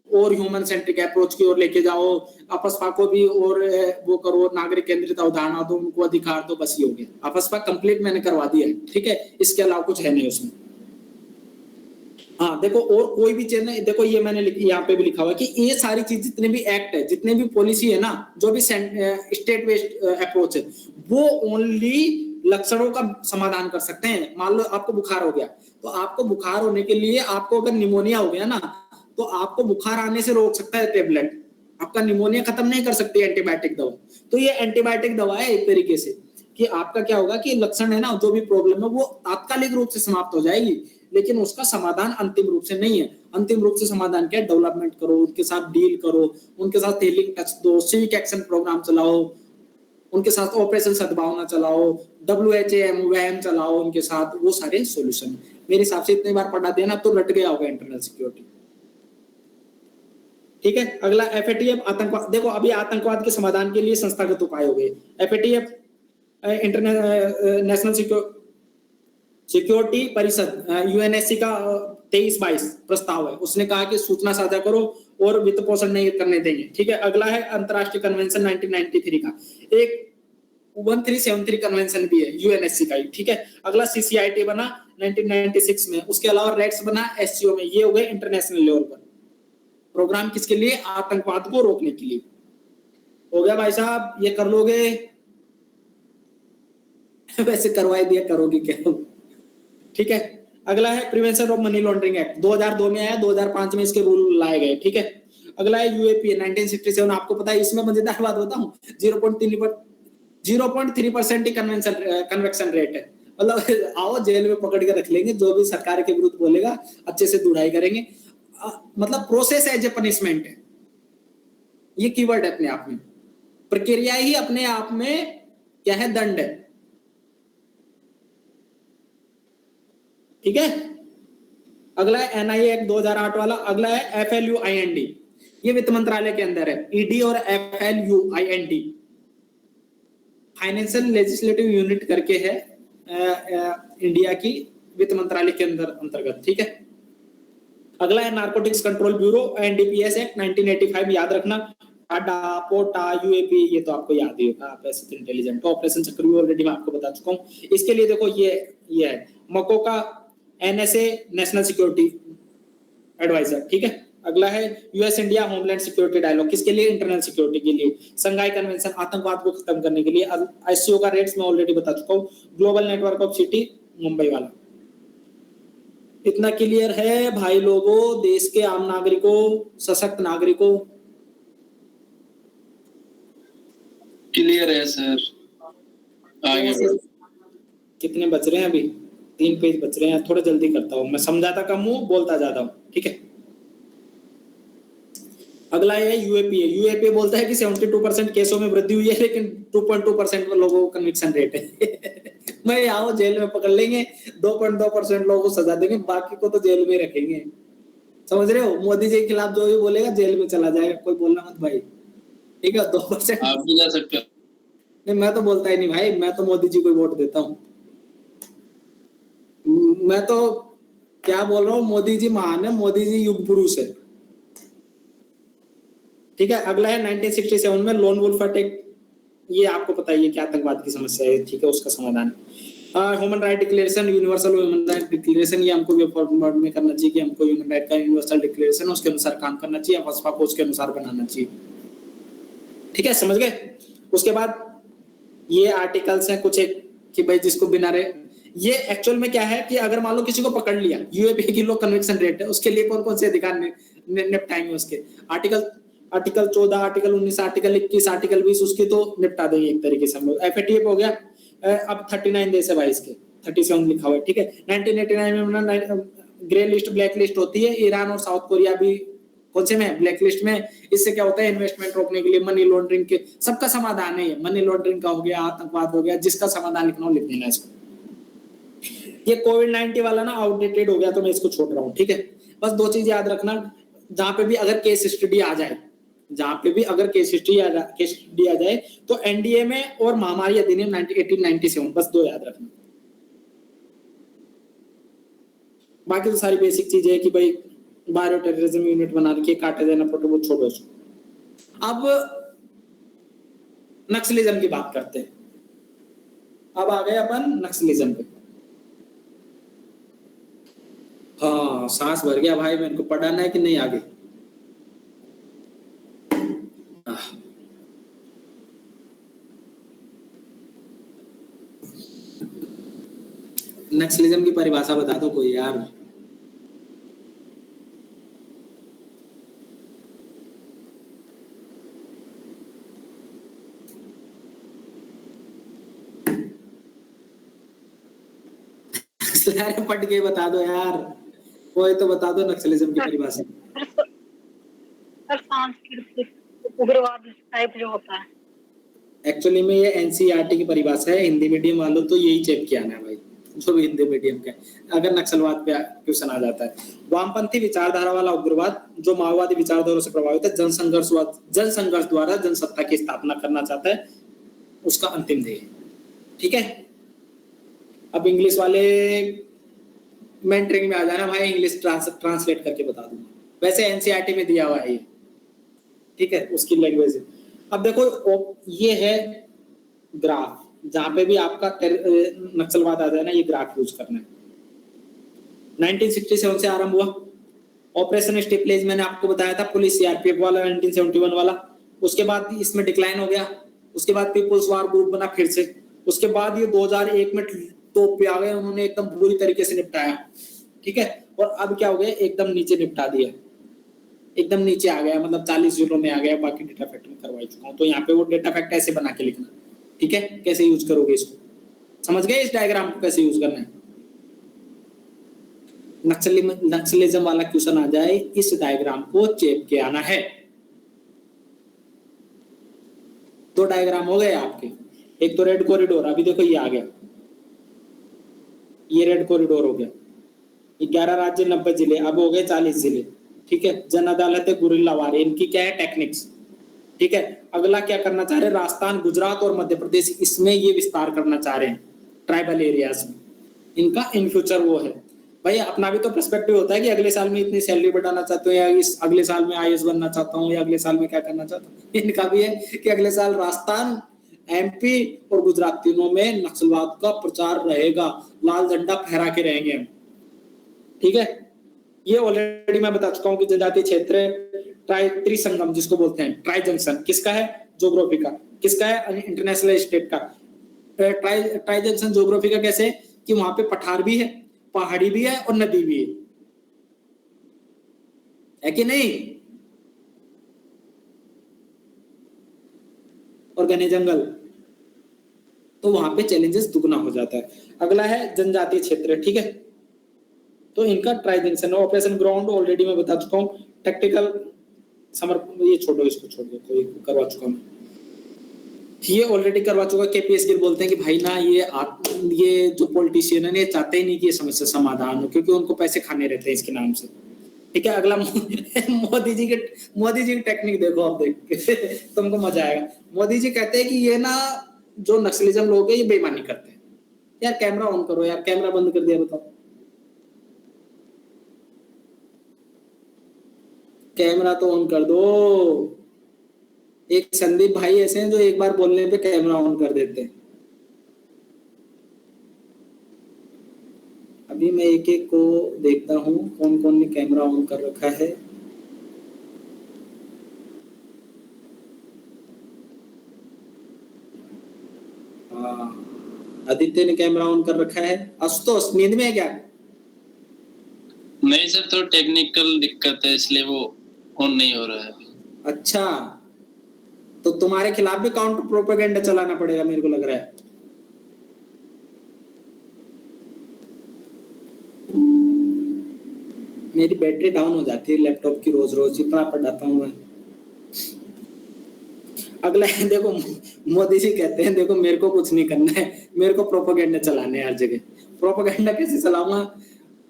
और ह्यूमन सेंट्रिक अप्रोच की ओर लेके जाओ, अपस्पा को भी और वो करो, नागरिक केंद्रित अवधारणा दो, उनको अधिकार दो, बस ये हो गया। अपस्पा कंप्लीट मैंने करवा दिया है। ठीक है, इसके अलावा कुछ है नहीं उसमें। हाँ देखो, और कोई भी चीज नहीं, देखो ये मैंने यहाँ पे भी लिखा हुआ है कि ये सारी चीज जितने भी एक्ट है, जितने भी पॉलिसी है ना, जो भी स्टेट बेस्ड अप्रोच है, वो ओनली लक्षणों का समाधान कर सकते हैं। मान लो आपको बुखार हो गया, तो आपको बुखार होने के लिए, आपको अगर निमोनिया हो गया ना, तो आपको बुखार आने से रोक सकता है टेबलेट, आपका निमोनिया खत्म नहीं कर सकती एंटीबायोटिक दवा। तो ये एंटीबायोटिक दवा है एक तरीके से, कि आपका क्या होगा कि लक्षण है ना, जो भी प्रॉब्लम है वो तात्कालिक रूप से समाप्त हो जाएगी, लेकिन उसका समाधान अंतिम रूप से नहीं है। अंतिम रूप से समाधान क्या है? डेवलपमेंट करो, उनके साथ डील करो, उनके साथ हीलिंग टच दो, सिविक एक्शन प्रोग्राम चलाओ, उनके साथ ऑपरेशन सद्भावना चलाओ, WHAM चलाओ उनके साथ, वो सारे सॉल्यूशन। मेरे हिसाब से इतनी बार पढ़ा देना तो रट गया होगा इंटरनल सिक्योरिटी। ठीक है, अगला FATF आतंकवाद। देखो अभी आतंकवाद के समाधान के लिए संस्थागत उपाय हो गए। FATF नेशनल सिक्योरिटी परिषद UNSC का 23-22 प्रस्ताव है। उसने कहा कि सूचना साझा करो और वित्त पोषण नहीं करने देंगे। ठीक है, अगला है अंतरराष्ट्रीय कन्वेंशन 1993 का, एक 1373 कन्वेंशन भी है UNSC का ही। ठीक है, अगला CCIT बना 1996 में, उसके अलावा रेड्स बना SCO में। ये हो गए इंटरनेशनल लेवल पर प्रोग्राम, किसके लिए? आतंकवाद को रोकने के लिए। हो गया भाई साहब, ये कर लोगे? वैसे करवाई दिया, करोगे क्या? ठीक है, अगला है prevention of money laundering act, 2002 में आया, 2005 में इसके रूल लाए गए। ठीक है, अगला है UAPA 1967। आपको पता है, इसमें मजेदार बात बताऊं, 0.3% ही कन्वेक्शन रेट है। मतलब आओ जेल में पकड़ के रख लेंगे, जो भी सरकार के विरुद्ध बोलेगा अच्छे से दुढ़ाई करेंगे। मतलब प्रोसेस एज ए पनिशमेंट है, ये कीवर्ड है अपने आप में। प्रक्रिया ही अपने आप में क्या है? दंड है। ठीक है, अगला है NIA एक्ट 2008 वाला। अगला है FLUIND, ये वित्त मंत्रालय के अंदर है। ED और FLUIND फाइनेंशियल लेजिस्लेटिव यूनिट करके है, इंडिया की वित्त मंत्रालय के अंतर्गत। ठीक है, अगला है narcotics control bureau, NDPS act 1985 याद रखना। टाडा, पोटा, UAP, ये तो आपको याद ही होगा, आप ऐसे तो इंटेलिजेंट। ऑपरेशन चक्रव्यूह ऑलरेडी मैं आपको बता चुका हूँ। इसके लिए देखो ये है MCOCA, NSA national security adviser. ठीक है, अगला है US India homeland security dialogue, किसके लिए? इंटरनल सिक्योरिटी के लिए। संघाई कन्वेंशन आतंकवाद को खत्म करने के लिए। SCO का रेट्स मैं ऑलरेडी बता चुका हूँ। Global network of city Mumbai वाला। इतना क्लियर है भाई लोगों, देश के आम नागरिकों, सशक्त नागरिकों? क्लियर है सर, आगे बढ़ो। कितने बच रहे हैं अभी? 3 पेज बच रहे हैं, थोड़ा जल्दी करता हूँ, मैं समझाता कम हूँ, बोलता ज्यादा हूँ, ठीक है। अगला है यूएपीए। यूएपीए बोलता है कि 72% केसों में वृद्धि हुई है, लेकिन 2.2% लोगों को कन्विक्शन रेट है। मैं आओ जेल में पकड़ लेंगे, 2.2% लोगों को सजा देंगे, बाकी को तो जेल में रखेंगे। समझ रहे हो, मोदी जी के खिलाफ जो भी बोलेगा जेल में चला जाएगा, कोई बोलना मत भाई, ठीक है। 2% आप भी जा सकते हो। नहीं, मैं तो बोलता ही नहीं भाई, मैं तो मोदी जी को वोट देता हूँ। मैं तो क्या बोल रहा हूँ, मोदी जी महान है, मोदी जी युग पुरुष है, ठीक है। अगला है 1967 में लोन वुल्फ अटैक। ये आपको पता ही है कि आतंकवाद की समस्या है, ठीक है, उसका समाधान। Human right declaration, universal human right declaration, ये हमको फॉर्मेट में करना चाहिए कि हमको ह्यूमन राइट का यूनिवर्सल डिक्लेरेशन उसके अनुसार काम करना चाहिए, फसफा को उसके अनुसार बनाना चाहिए, ठीक है, समझ गए। उसके बाद ये आर्टिकल्स हैं कुछ एक कि भाई जिसको बिना रहे, ये एक्चुअल में क्या है कि अगर मान लो किसी को पकड़ लिया, यूएपीए की लो कन्विक्शन रेट है, उसके लिए कौन कौन से अधिकार निपटाएंगे उसके, आर्टिकल 14, आर्टिकल 19, आर्टिकल 21, आर्टिकल 20, उसकी तो निपटा देंगे एक तरीके से हम लोग। एफएटीएफ हो गया, अब 39 देश है भाई, इसके 37 लिखा हुआ है, ठीक है। 1989 में ग्रे लिस्ट ब्लैक लिस्ट होती है, ईरान और साउथ कोरिया भी कौन से में ब्लैक लिस्ट में। इससे क्या होता है, इन्वेस्टमेंट रोकने के लिए, मनी लॉन्ड्रिंग के सबका समाधान है ये, मनी लॉन्ड्रिंग का हो गया, आतंकवाद हो गया, जिसका समाधान लिखना हो लिख देना इसको। ये कोविड-19 वाला ना आउटडेटेड हो गया तो मैं इसको छोड़ रहा हूँ, ठीक है। बस 2 चीज याद रखना, जहां पे भी अगर केस स्टडी आ जाए, जहां पे भी अगर केस स्टडी आ जाए तो एनडीए में और महामारी अधिनियम 1897, बस 2 याद रखना। बाकी तो सारी बेसिक चीजें है कि भाई बायो टेररिज्म यूनिट बना रखी है, काटे देना प्रोटोकॉल, छोड़ो उसको। अब नक्सलिज्म की बात करते हैं। अब आ गए अपन नक्सलिज्म पे। हाँ, सांस भर गया भाई, मेरे को पढ़ाना है कि नहीं आगे। नक्सलिज्म की परिभाषा बता दो कोई यार। पढ़ के बता दो यार, कोई तो बता दो नक्सलिज्म की परिभाषा। सर सांस्कृतिक उग्रवाद टाइप जो होता है। एक्चुअली में ये एनसीईआरटी की परिभाषा है, हिंदी मीडियम वालों तो यही चेक किया ना भाई, जो भी हिंदी मीडियम का, अगर नक्सलवाद पे क्वेश्चन आ जाता है। वामपंथी विचारधारा वाला उग्रवाद जो माओवादी विचारधारा से प्रभावित है, जनसंघर्ष द्वारा जनसत्ता की स्थापना करना चाहता है, उसका अंतिम ध्येय, ठीक है। अब इंग्लिश वाले मेंटरिंग में आ जाना भाई, इंग्लिश ट्रांसलेट करके बता दूंगा, वैसे एनसीईआरटी में दिया हुआ है ये, ठीक है, उसकी लैंग्वेज। अब देखो ये है ग्राफ, जहां पे भी आपका नक्सलवाद आ जाए ना, ये ग्राफ यूज करना है। 1967 से आरंभ हुआ ऑपरेशन स्टेपलेज, मैंने आपको बताया था, पुलिस सीआरपीएफ वाला 1971 वाला। उसके बाद इसमें डिक्लाइन हो गया, उसके बाद पीपुल्स वार ग्रुप बना फिर से, उसके बाद ये 2001 में टॉप पे आ गए, उन्होंने एकदम बुरी तरीके से निपटाया, ठीक है। और अब क्या हो गया, एकदम नीचे निपटा दिया, एकदम नीचे आ गया, मतलब 40 जिलों में आ गया, बाकी डेटा फैक्ट में करवा चुका हूं। तो यहाँ पे वो डेटा फैक्ट ऐसे बना के लिखना, ठीक है, कैसे यूज करोगे इसको, समझ गए इस डायग्राम को कैसे यूज करना है। नक्सलिज्म वाला क्वेश्चन आ जाए, इस डायग्राम को चेप के आना है। 2 डायग्राम हो गए आपके, एक तो रेड कॉरिडोर, अभी देखो ये आ गया, ये रेड कॉरिडोर हो गया, 11 राज्य 90 जिले, अब हो गए 40 जिले, ठीक है। जन अदालत है, गुरिल्ला वार, इनकी क्या है टेक्निक्स, ठीक है। अगला क्या करना चाह रहे हैं, राजस्थान, गुजरात और मध्य प्रदेश, इसमें ये विस्तार करना चाह रहे हैं ट्राइबल एरियाज में, इनका इन फ्यूचर वो है भाई। अपना भी तो पर्सपेक्टिव होता है कि अगले साल में इतनी सैलरी बढ़ाना चाहते हो, या इस अगले साल में आईएएस बनना चाहता हूँ, या अगले साल में क्या करना चाहता हूँ। इनका भी है कि अगले साल राजस्थान, एमपी और गुजरात तीनों में नक्सलवाद का प्रचार रहेगा, लाल झंडा फहरा के रहेंगे, ठीक है। ये ऑलरेडी मैं बता चुका हूँ कि जनजातीय क्षेत्र त्रिसंगम जिसको बोलते हैं, ट्राई जंक्शन किसका है, ज्योग्राफी का, किसका है, इंटरनेशनल स्टेट का। ट्राई जंक्शन ज्योग्राफी का कैसे, कि वहां पे पठार भी है, पहाड़ी भी है और नदी भी है कि नहीं, और घने जंगल। तो वहां पे चैलेंजेस दुगना हो जाता है। अगला है जनजातीय क्षेत्र, ठीक है, तो इनका tri junction operation ground already मैं बता चुका हूँ। टैक्टिकल समर, ये छोड़ो, इसको छोड़ दो, तो ये करवा चुका हूँ, ये ऑलरेडी करवा चुका। केपीएस गिल बोलते हैं कि भाई ना ये जो पॉलिटिशियन है ये चाहते ही नहीं कि ये समस्या समाधान हो, क्योंकि उनको पैसे खाने रहते हैं इसके नाम से, ठीक है। अगला मोदी जी की टेक्निक देखो, आप देख तुमको मजा आएगा। मोदी जी कहते हैं कि ये ना जो नक्सलिज्म लोग है ये बेईमानी करते हैं। यार कैमरा ऑन करो यार, कैमरा बंद कर दिया बताओ, कैमरा तो ऑन कर दो। एक संदीप भाई ऐसे हैं जो एक बार बोलने पे कैमरा ऑन कर देते हैं। अभी मैं एक एक को देखता हूँ कौन कौन ने कैमरा ऑन कर रखा है। आदित्य ने कैमरा ऑन कर रखा है। आशुतोष नींद में है क्या? नहीं सर, तो टेक्निकल दिक्कत है इसलिए वो ऑन नहीं हो रहा है। अच्छा, तो तुम्हारे खिलाफ भी काउंटर प्रोपेगेंडा चलाना पड़ेगा मेरे को लग रहा है। मेरी बैटरी डाउन हो जाती है लैपटॉप की रोज रोज, इतना पढ़ाता हूँ मैं। अगला है, देखो मोदी जी कहते हैं देखो मेरे को कुछ नहीं करना है, मेरे को प्रोपेगेंडा चलाने हैं हर जगह। प्रोपेगेंडा कैसे चलाऊंगा?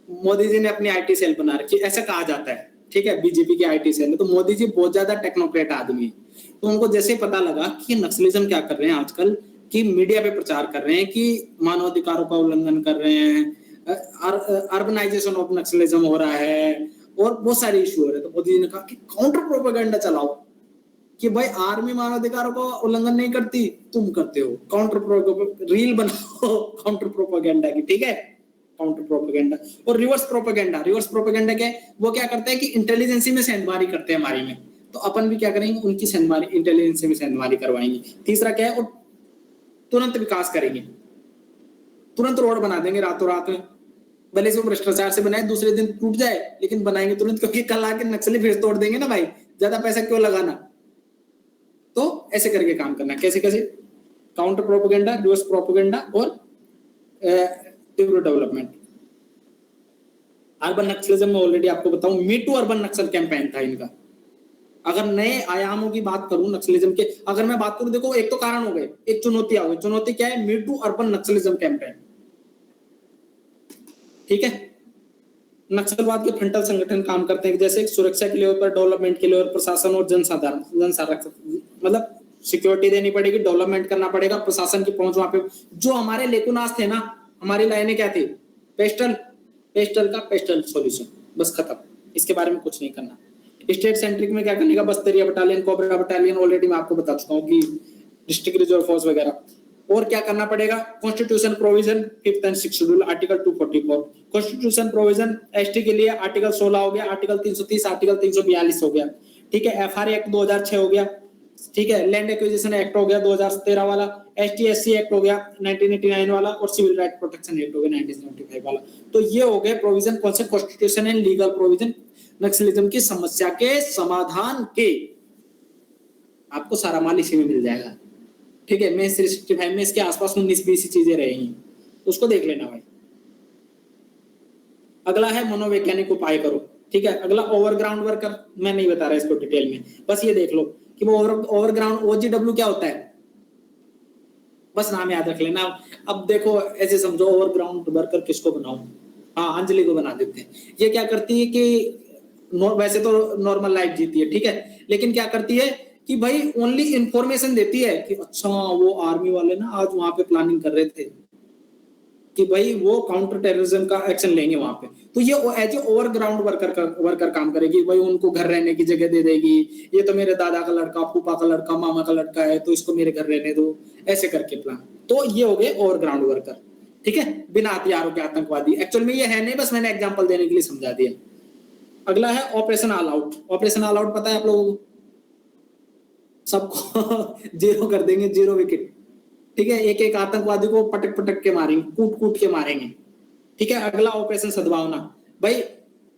मोदी जी ने अपनी आईटी सेल बना रखी, ऐसा कहा जाता है, ठीक है, बीजेपी की आईटी सेल। तो मोदी जी बहुत ज्यादा टेक्नोक्रेट आदमी है, तो उनको जैसे पता लगा कि नक्सलिज्म क्या कर रहे हैं आजकल, कि मीडिया पे प्रचार कर रहे हैं कि मानवाधिकारों का उल्लंघन कर रहे हैं, अर्बनाइजेशन ऑफ नक्सलिज्म हो रहा है और बहुत सारे इशू हो रहे हैं, तो मोदी जी ने कहा कि काउंटर प्रोपेगेंडा चलाओ कि भाई आर्मी मानवाधिकारों का उल्लंघन नहीं करती, तुम करते हो। काउंटर रील बनाओ काउंटर प्रोपेगेंडा की, ठीक है, काउंटर प्रोपेगेंडा। और रिवर्स प्रोपेगेंडा, रिवर्स प्रोपेगेंडा क्या है? वो क्या करते हैं कि इंटेलिजेंसी में सेंधमारी करते हैं हमारी में, तो अपन भी क्या करेंगे, उनकी सेंधमारी, इंटेलिजेंसी में सेंधमारी करवाएंगे। तीसरा क्या है? और तुरंत विकास करेंगे, तुरंत रोड बना देंगे रातों रात में, भले से वो भ्रष्टाचार से बनाए दूसरे दिन टूट जाए, लेकिन बनाएंगे तुरंत, क्योंकि कल आके नक्सली फिर तोड़ देंगे ना भाई, ज्यादा पैसा क्यों लगाना। तो ऐसे करके काम करना। कैसे कैसे? काउंटर प्रोपेगेंडा, रिवर्स प्रोपेगेंडा और डेवलपमेंट। अर्बन नक्सलिज्म में ऑलरेडी आपको बताऊं, me too urban Naxal campaign था इनका। अगर नए आयामों की बात करूं नक्सलिज्म के, अगर मैं बात करूं, देखो एक तो कारण हो गए, एक चुनौती आ गई। चुनौती क्या है? Me too urban Naxalism campaign, ठीक है। नक्सलवाद के फ्रंटल संगठन काम करते हैं, जैसे सुरक्षा के लिए और डेवलपमेंट के लिए और प्रशासन और जनसाधारण, मतलब सिक्योरिटी देनी पड़ेगी, डेवलपमेंट करना पड़ेगा, प्रशासन की पहुंच वहां पे। जो हमारे लेकुनास थे ना, हमारी लाइनें क्या थी? पेस्टल का पेस्टल सॉल्यूशन, बस खत्म, इसके बारे में कुछ नहीं करना। स्टेट सेंट्रिक में क्या करने का? बस्तरिया बटालियन, कोबरा बटालियन, ऑलरेडी मैं आपको बता चुका हूँ कि डिस्ट्रिक्ट रिजर्व फोर्स वगैरह। और क्या करना पड़ेगा? Constitution provision 5th and 6th schedule, article 244। Constitution provision ST के लिए आर्टिकल 16 हो गया, आर्टिकल 330, आर्टिकल 342 हो गया, ठीक है। एफआर एक्ट 2006 हो गया, ठीक है। लैंड एक्विजिशन एक्ट हो गया 2013 वाला, एसटी एससी एक्ट हो गया 1989 वाला, और सिविल राइट प्रोटेक्शन एक्ट हो गया 1975 वाला। तो ये हो गए प्रोविजन, कौन से? Constitution and legal provision Naxalism की समस्या के समाधान के। आपको सारा माल इसी में मिल जाएगा, ठीक है। मैं 365 में इसके आसपास 19-20 चीजें रहेंगी, उसको देख लेना भाई। अगला है मनोवैज्ञानिक उपाय करो, ठीक है। अगला ओवरग्राउंड वर्कर, मैं नहीं बता रहा इसको डिटेल में, बस ये देख लो कि वो ओवरग्राउंड OGW क्या होता है, बस नाम याद रख लेना। अब देखो ऐसे समझो, ओवरग्राउंड वर्कर किसको बनाऊं? हाँ, अंजलि को बना देते हैं। ये क्या करती है कि वैसे तो नॉर्मल लाइफ जीती है, ठीक है, लेकिन क्या करती है कि भाई ओनली इंफॉर्मेशन देती है कि अच्छा वो आर्मी वाले ना आज वहां पे प्लानिंग कर रहे थे कि भाई वो काउंटर टेररिज्म का एक्शन लेंगे वहां पे। तो ये एज ए ओवरग्राउंड वर्कर काम करेगी, भाई उनको घर रहने की जगह दे देगी, ये तो मेरे दादा का लड़का, फूफा का लड़का, मामा का लड़का है, तो इसको मेरे घर रहने दो, ऐसे करके प्लान। तो ये हो गए ओवरग्राउंड वर्कर, ठीक है, बिना हथियारों के आतंकवादी। एक्चुअल में ये है नहीं, बस मैंने एग्जाम्पल देने के लिए समझा दिया। अगला है operation all out. Operation all out पता है आप लोगों को? सबको जीरो कर देंगे, 0 विकेट, ठीक है। एक एक आतंकवादी को पटक पटक के मारेंगे, कूट कूट के मारेंगे, ठीक है। अगला ऑपरेशन सद्भावना, भाई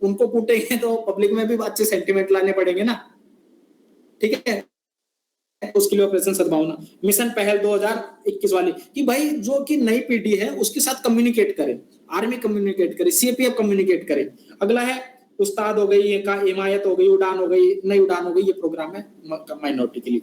उनको कूटेंगे तो पब्लिक में भी अच्छे सेंटिमेंट लाने पड़ेंगे ना, ठीक है। उसके लिए ऑपरेशन सद्भावना, मिशन पहल 2021 वाली कि भाई जो कि नई पीढ़ी है उसके साथ कम्युनिकेट करे, आर्मी कम्युनिकेट करे, सीपीएफ कम्युनिकेट करे। अगला है उस्ताद हो गई, का हिमायत हो गई, उड़ान हो गई, नई उड़ान हो गई, ये प्रोग्राम है माइनॉरिटी के लिए।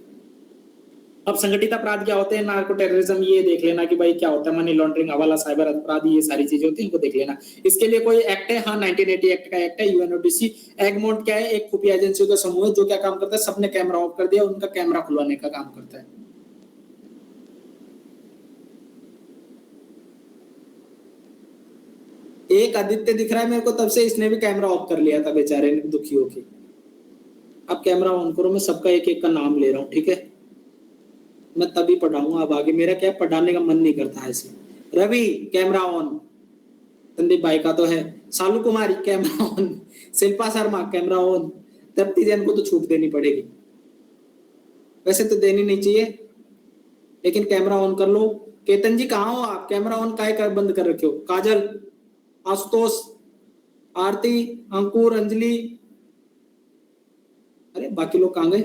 अब संगठित अपराध क्या होते हैं, नार्को टेररिज्म, ये देख लेना कि भाई क्या होता है, मनी लॉन्ड्रिंग, हवाला, साइबर अपराध, ये सारी चीजें होती हैं, इनको देख लेना। इसके लिए कोई एक्ट है, हाँ 1980 एक्ट का एक्ट है, यूएनओडीसी। एगमोंट क्या है, एक खुफिया एजेंसियों का समूह है जो क्या काम करता है, सबने कैमरा ऑफ कर दिया, उनका कैमरा खुलवाने का काम करता है। एक आदित्य दिख रहा है मेरे को तब से, इसने भी कैमरा ऑफ कर लिया था बेचारे ने, दुखी होके। अब कैमरा ऑन करो, मैं सबका एक एक का नाम ले रहा हूँ, ठीक है, मैं तभी पढ़ाऊंगा अब आगे, मेरा क्या पढ़ाने का मन नहीं करता ऐसे। रवि कैमरा ऑन, संदीप भाई का तो है, Salu Kumari camera on, Shilpa Sharma camera on, Tripti Jain को तो छूट देनी पड़ेगी, वैसे तो देनी नहीं चाहिए लेकिन कैमरा ऑन कर लो। केतन जी कहाँ हो आप, कैमरा ऑन काहे कर बंद कर रखे हो? काजल, आशुतोष, आरती, अंकुर, अंजलि, अरे बाकी लोग कहाँ गए?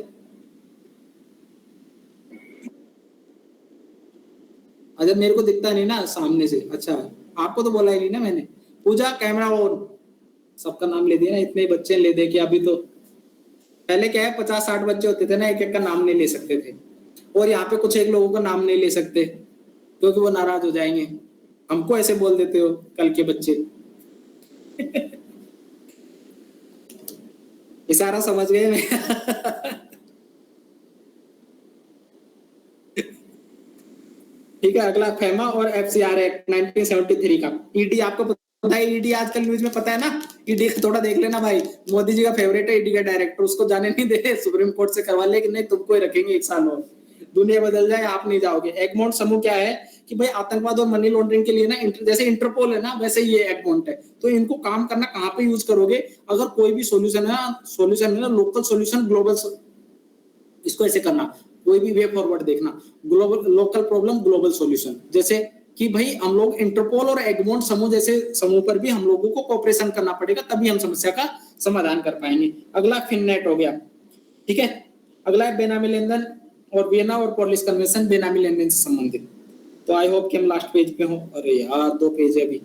अच्छा मेरे को दिखता नहीं ना सामने से, अच्छा आपको तो बोला ही नहीं ना मैंने। पूजा कैमरा ऑन, सबका नाम ले दिया ना, इतने बच्चे ले दे के। अभी तो पहले क्या है 50-60 बच्चे होते थे ना, एक एक का नाम नहीं ले सकते थे, और यहाँ पे कुछ एक लोगों का नाम नहीं ले सकते क्योंकि वो नाराज हो जाएंगे, हमको ऐसे बोल देते हो कल के बच्चे। इशारा समझ गए मैं। ठीक है, अगला फेमा और एफसीआर एक्ट 1973 का। ईडी आपको पता है, ईडी आजकल न्यूज में पता है ना, ईडी थोड़ा देख लेना भाई, मोदी जी का फेवरेट है ईडी का डायरेक्टर, उसको जाने नहीं दे, सुप्रीम कोर्ट से करवा ले कि नहीं तुमको ही रखेंगे 1 साल और, दुनिया बदल जाए आप नहीं जाओगे। एगमोंट समूह क्या है कि भाई आतंकवाद और मनी लॉन्ड्रिंग के लिए ना, जैसे इंटरपोल है ना वैसे ये एगमोंट है, तो इनको काम करना कहाँ पे यूज करोगे, अगर कोई भी सोल्यूशन है ना, लोकल सोल्यूशन ग्लोबल, इसको ऐसे करना, कोई भी वे फॉरवर्ड देखना, global local problem global solution, जैसे कि भाई हम लोग इंटरपोल और एगमोंट समूह जैसे समूह पर भी हम लोगों को कोऑपरेशन करना पड़ेगा, तभी हम समस्या का समाधान कर पाएंगे। अगला फिननेट हो गया, ठीक है। अगला है बेनामी लेन देन और वियना और पॉलिस कन्वेंशन, बेनामी लेन देन से संबंधित। तो आई होप कि हम लास्ट पेज पे हो। अरे यार 2 पेज है अभी,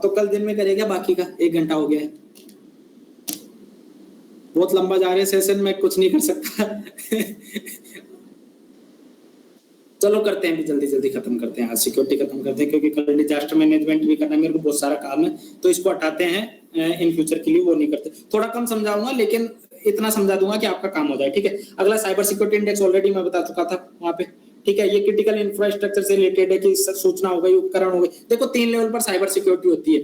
तो कल दिन में करेगा बाकी का, 1 घंटा हो गया है, बहुत लंबा जा रहा है सेशन में, कुछ नहीं कर सकता। चलो करते हैं, जल्दी जल्दी खत्म करते हैं, आज सिक्योरिटी खत्म करते हैं क्योंकि कल डिजास्टर मैनेजमेंट भी करना है, मेरे को बहुत सारा काम है, तो इसको हटाते हैं, इन फ्यूचर के लिए वो नहीं करते। थोड़ा कम समझाऊंगा लेकिन इतना समझा दूंगा कि आपका काम हो जाए, ठीक है। अगला साइबर सिक्योरिटी इंडेक्स ऑलरेडी मैं बता चुका था वहां पे, ठीक है। ये क्रिटिकल इंफ्रास्ट्रक्चर से रिलेटेड है कि सूचना हो गई, उपकरण हो गई। देखो 3 लेवल पर साइबर सिक्योरिटी होती है,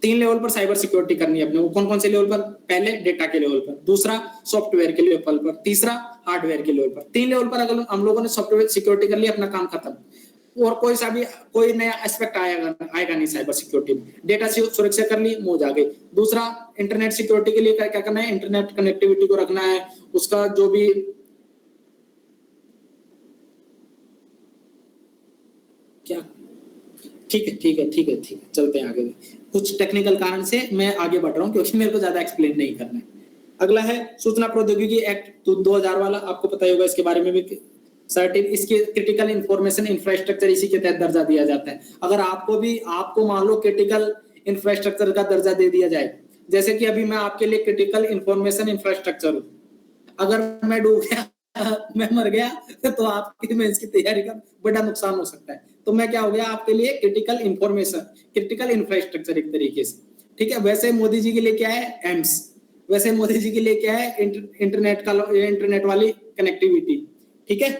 3 लेवल पर साइबर सिक्योरिटी करनी है अपने को। कौन कौन से लेवल पर? पहले डेटा के लेवल पर, दूसरा सॉफ्टवेयर के लेवल पर, तीसरा हार्डवेयर के लेवल पर। 3 लेवल पर अगर हम लोगों ने सॉफ्टवेयर सिक्योरिटी कर ली, अपना काम खत्म, और कोई नया एस्पेक्ट आएगा नहीं साइबर सिक्योरिटी में। डेटा सुरक्षा कर ली, मौज आ गई। दूसरा इंटरनेट सिक्योरिटी के लिए क्या करना है, इंटरनेट कनेक्टिविटी को रखना है, उसका जो भी क्या, ठीक है, चलते हैं आगे। कुछ टेक्निकल कारण से मैं आगे बढ़ रहा हूँ क्योंकि मेरे को ज्यादा एक्सप्लेन नहीं करना है। अगला है सूचना प्रौद्योगिकी एक्ट 2000 वाला, आपको पता ही होगा इसके बारे में भी। सर्टिन इसके क्रिटिकल इंफॉर्मेशन इंफ्रास्ट्रक्चर इसी के तहत दर्जा दिया जाता है। अगर आपको मान लो क्रिटिकल इंफ्रास्ट्रक्चर का दर्जा दे दिया जाए, जैसे कि अभी मैं आपके लिए क्रिटिकल इंफॉर्मेशन इंफ्रास्ट्रक्चर हूँ, अगर मैं डूब गया, मैं मर गया, तो आपकी मेंस की तैयारी का बड़ा नुकसान हो सकता है। तो मैं क्या हो गया आपके लिए क्रिटिकल इंफॉर्मेशन, क्रिटिकल इंफ्रास्ट्रक्चर एक तरीके से, ठीक है। वैसे मोदी जी के लिए क्या है, एम्स। वैसे मोदी जी के लिए क्या है, इंटरनेट वाली कनेक्टिविटी, ठीक है।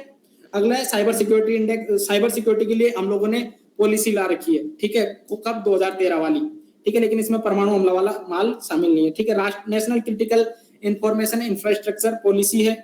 अगला है cyber security index. Cyber security के लिए हम लोगों ने पॉलिसी ला रखी है, ठीक है, वो कब 2013 वाली, ठीक है, लेकिन इसमें परमाणु हमला वाला माल शामिल नहीं है, ठीक है। National critical information infrastructure policy है।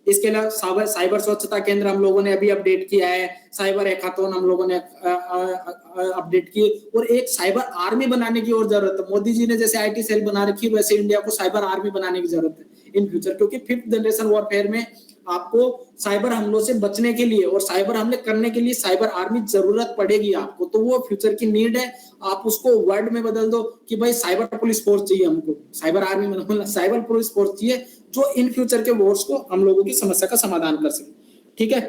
इसके अलावा साइबर स्वच्छता केंद्र हम लोगों ने अभी अपडेट किया है, साइबर हैकाथॉन हम लोगों ने अपडेट किए, और एक साइबर आर्मी बनाने की और जरूरत है। मोदी जी ने जैसे आईटी सेल बना रखी है, वैसे इंडिया को साइबर आर्मी बनाने की जरूरत है। इन फ्यूचर, क्योंकि 5th जनरेशन वॉरफेयर में आपको साइबर हमलों से बचने के लिए और साइबर हमले करने के लिए साइबर आर्मी जरूरत पड़ेगी आपको, तो वो फ्यूचर की नीड है। आप उसको वर्ड में बदल दो कि भाई साइबर पुलिस फोर्स चाहिए हमको, साइबर आर्मी में साइबर पुलिस फोर्स चाहिए जो इन फ्यूचर के वॉर्स को हम लोगों की समस्या का समाधान कर सके। ठीक है,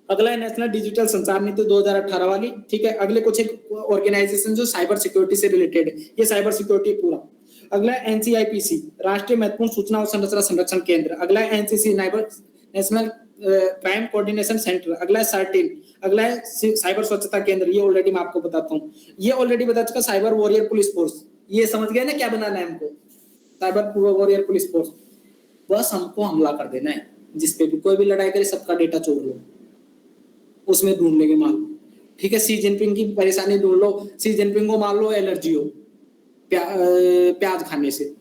अगला है नेशनल डिजिटल संचार नीति 2018 वाली। ठीक है, अगले कुछ एक ऑर्गेनाइजेशन जो साइबर सिक्योरिटी से रिलेटेड है, ये साइबर सिक्योरिटी पूरा। अगला है एनसीआईपीसी, राष्ट्रीय महत्वपूर्ण सूचना और संरचना संरक्षण केंद्र। अगला है NCC, national crime coordination centre. अगला है सर्टिन। अगला है साइबर स्वच्छता केंद्र, ये ऑलरेडी मैं आपको बताता हूँ, ये ऑलरेडी बता चुका। साइबर वॉरियर पुलिस फोर्स, ये समझ गए ना क्या बनाना है हमको, साइबर वॉरियर पुलिस फोर्स। बस हमको हमला कर देना है, जिसपे भी कोई भी लड़ाई करे सबका डेटा चोर लो, उसमें ढूंढ लेंगे माल। ठीक है, सी जिनपिंग की परेशानी ढूंढ लो, सी जिनपिंग को मान लो एलर्जी हो प्याज खाने से,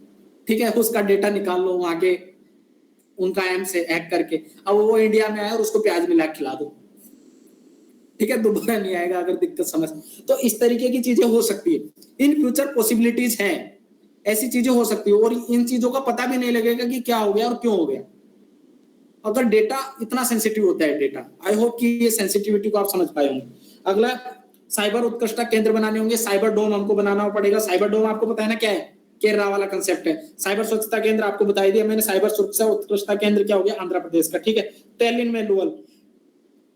ठीक है, उसका डेटा निकाल लो वहां के उनका एम से हैक करके, अब वो इंडिया में आया और उसको प्याज मिला खिला दो, ठीक है, दोबारा नहीं आएगा अगर दिक्कत समझ। तो इस तरीके की चीजें हो सकती है, इन फ्यूचर पॉसिबिलिटीज हैं, ऐसी चीजें हो सकती है और इन चीजों का पता भी नहीं लगेगा कि क्या हो गया और क्यों हो गया, अगर डेटा इतना सेंसिटिव होता है डेटा। आई होप कि ये सेंसिटिविटी को आप समझ पाए होंगे। अगला साइबर उत्कृष्टता केंद्र बनाने होंगे, साइबर डोम हमको बनाना पड़ेगा। साइबर डोम आपको पता है ना क्या है, केरला वाला कंसेप्ट है। साइबर स्वच्छता केंद्र आपको बताई दिया मैंने, साइबर सुरक्षा उत्कृष्टता केंद्र क्या हो गया, आंध्र प्रदेश का। ठीक है, टेलिन मैनुअल,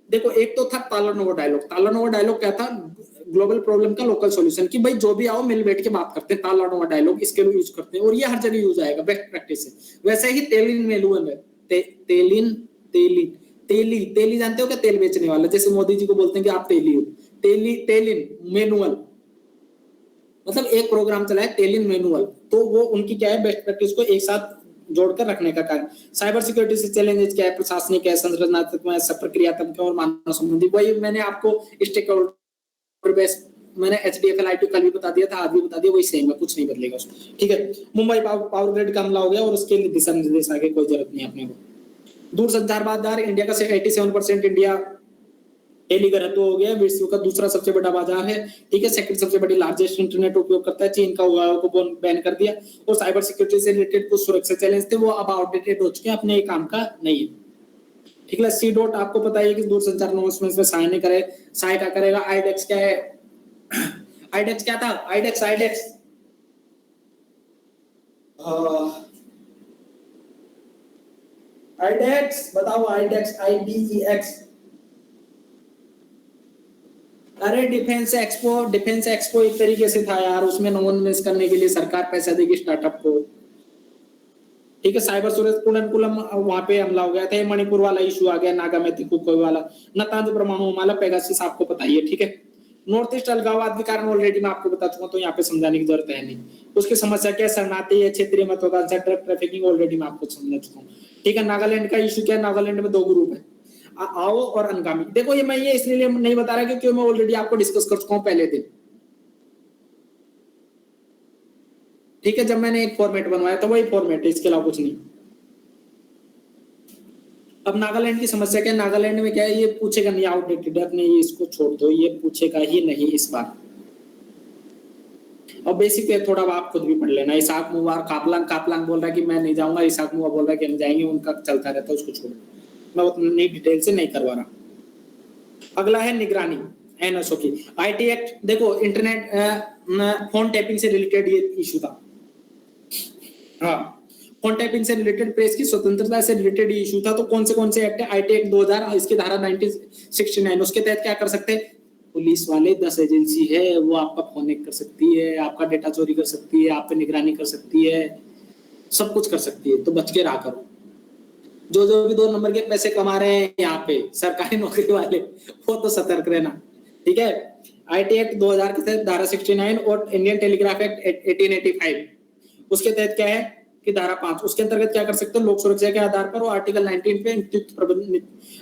देखो एक तो था तालानोवो डायलॉग। तालानोवो डायलॉग क्या था, ग्लोबल प्रॉब्लम का लोकल सॉल्यूशन, कि भाई जो भी आओ मिल बैठ के बात करते हैं, तालानोवो डायलॉग इसके लिए यूज करते हैं और ये हर जगह यूज आएगा, बेस्ट प्रैक्टिस है। वैसे ही टेलिन मैनुअल है, तेली जानते हो क्या, तेल बेचने वाला, जैसे मोदी जी को बोलते हैं कि आप तेली हो, टेलिन मैनुअल, मतलब एक प्रोग्राम चला है टेलिन मैनुअल, तो वो उनकी क्या है, बेस्ट प्रैक्टिस को एक साथ जोड़कर रखने का कार्य। साइबर सिक्योरिटी से चैलेंजेस क्या है, प्रशासनिक है, संरचनात्मक है, प्रक्रियात्मक है और मानव संबंधी। वही मैंने आपको स्टेक होल्डर बेस्ड, मैंने HDFL IT कल भी बता दिया था, आज भी बता दिया, वही सेम है, कुछ नहीं बदलेगा उसमें। ठीक है, मुंबई पावर ग्रिड का हमला हो गया और उसके लिए दिशा निर्देश आगे कोई जरूरत नहीं अपने को। दूरसंचार बाजार, इंडिया का 87% इंडिया टेलीघनत्व हो गया, विश्व का दूसरा सबसे बड़ा बाजार है। ठीक है, सेकंड सबसे बड़ी लार्जेस्ट इंटरनेट उपयोग करता है, चीन का हुआवे को बैन कर दिया और साइबर सिक्योरिटी से रिलेटेड कुछ सुरक्षा चैलेंज थे वो अब आउटडेटेड हो चुके हैं, अपने काम का नहीं है। ठीक है, सी डॉट आपको पता है कि दूरसंचार नॉर्म्स में साइन नहीं करे, साइन क्या करेगा। आईडेक्स क्या है, आईडेक्स क्या था, आईडेक्स आईडेक्स बताओ, आईडेक्स IDEX, अरे डिफेंस एक्सपो एक तरीके से था यार, उसमें नॉन मिस करने के लिए सरकार पैसा देगी स्टार्टअप को। ठीक है, साइबर सुरक्षा कुलम वहां पे हमला हो गया था, मणिपुर वाला इशू आ गया, नागामैती कुको वाला, नतांज परमाणु हमला, पेगासस आपको पता ही है। ठीक है, नॉर्थ ईस्ट अलगाववाद के कारण ऑलरेडी मैं आपको बता चुका हूं, तो यहाँ पे समझाने की जरूरत है नहीं। उसकी समस्या क्या है, शरणार्थी है, क्षेत्रीय महत्वाकांक्षा, ड्रग ट्रैफिकिंग, ऑलरेडी मैं आपको समझा चुका हूँ। ठीक है, नागालैंड का इशू क्या है, नागालैंड में 2 ग्रुप है, आओ और अनगामी। देखो ये मैं ये इसलिए नहीं बता रहा क्योंकि मैं ऑलरेडी आपको डिस्कस कर चुका हूं पहले दिन। ठीक है, जब मैंने एक फॉर्मेट बनवाया था वही फॉर्मेट है, इसके अलावा कुछ नहीं। अब नागालैंड की समस्या क्या है, नागालैंड में क्या है, ये पूछेगा नहीं, आउटडेटेड है, अपने ये इसको छोड़ दो, ये पूछेगा ही नहीं इस बार। और बेसिक है, थोड़ा आप खुद भी पढ़ लेना। इसाक मुबार कापलांग बोल रहा है कि मैं नहीं जाऊंगा, इसाक मुबार बोल रहा है कि हम जाएंगे, उनका चलता रहता है, उसको छोड़ो, मैं उतनी डिटेल से नहीं करवा रहा। अगला है निगरानी, NSO की। IT एक्ट, देखो इंटरनेट फोन टैपिंग से रिलेटेड ये इशू था। हाँ, फोन टैपिंग से रिलेटेड, प्रेस की स्वतंत्रता से रिलेटेड इशू था। तो कौन से एक्ट है, IT एक्ट 2000, इसकी धारा 1969, उसके तहत क्या कर सकते हैं, पुलिस वाले 10 एजेंसी है, वो आपका फोन हैक कर सकती है, आपका डेटा चोरी कर सकती है, आप पे निगरानी कर सकती है, सब कुछ कर सकती है। तो बच के रहा करो, जो भी 2 नंबर के पैसे कमा रहे हैं यहाँ पे सरकारी नौकरी वाले, वो तो सतर्क रहना। ठीक है, IT एक्ट 2000 के तहत धारा 69 और इंडियन टेलीग्राफ एक्ट 1885, उसके तहत क्या है कि धारा 5, उसके अंतर्गत क्या कर सकते हैं, लोक सुरक्षा के आधार पर वो आर्टिकल 19 पे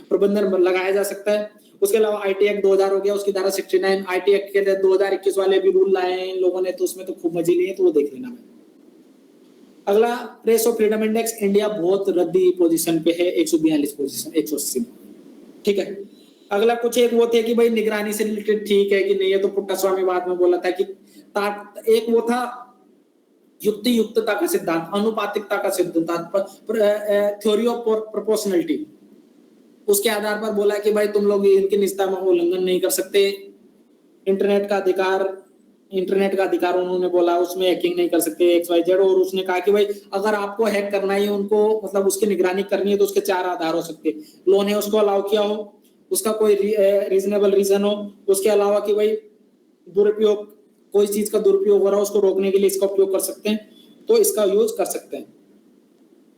प्रबंधन लगाया जा सकता है। उसके अलावा IT एक्ट 2000 हो गया, उसकी धारा 69, IT एक्ट के तहत 2021 वाले भी रूल लाए हैं इन लोगों ने, तो उसमें तो खूब मजे लिए, तो वो देख लेना। अगला press of freedom index, India बहुत रद्दी पोजीशन पे है, 142 पोजीशन 180। ठीक है, अगला कुछ एक वो थे कि भाई निगरानी से रिलेटेड ठीक है कि नहीं है, तो पुट्टा स्वामी बाद में बोला था कि एक वो था युक्ति युक्तता का सिद्धांत, अनुपातिकता का सिद्धांत, थ्योरी ऑफ प्रोपोर्शनलिटी, उसके आधार पर बोला कि भाई तुम लोग इनकी निजता में उल्लंघन नहीं कर सकते। इंटरनेट का अधिकार उन्होंने बोला, उसमें हैकिंग नहीं कर सकते XYZ। और उसने कहा कि भाई अगर आपको हैक करना है, उनको मतलब उसकी निगरानी करनी है, तो उसके 4 आधार हो सकते हैं। लॉ ने उसको अलाउ किया हो, उसका कोई रीजनेबल रीजन हो, उसके अलावा कि भाई दुरुपयोग, कोई चीज का दुरुपयोग हो रहा है उसको रोकने के लिए इसका उपयोग कर सकते हैं, तो इसका यूज कर सकते हैं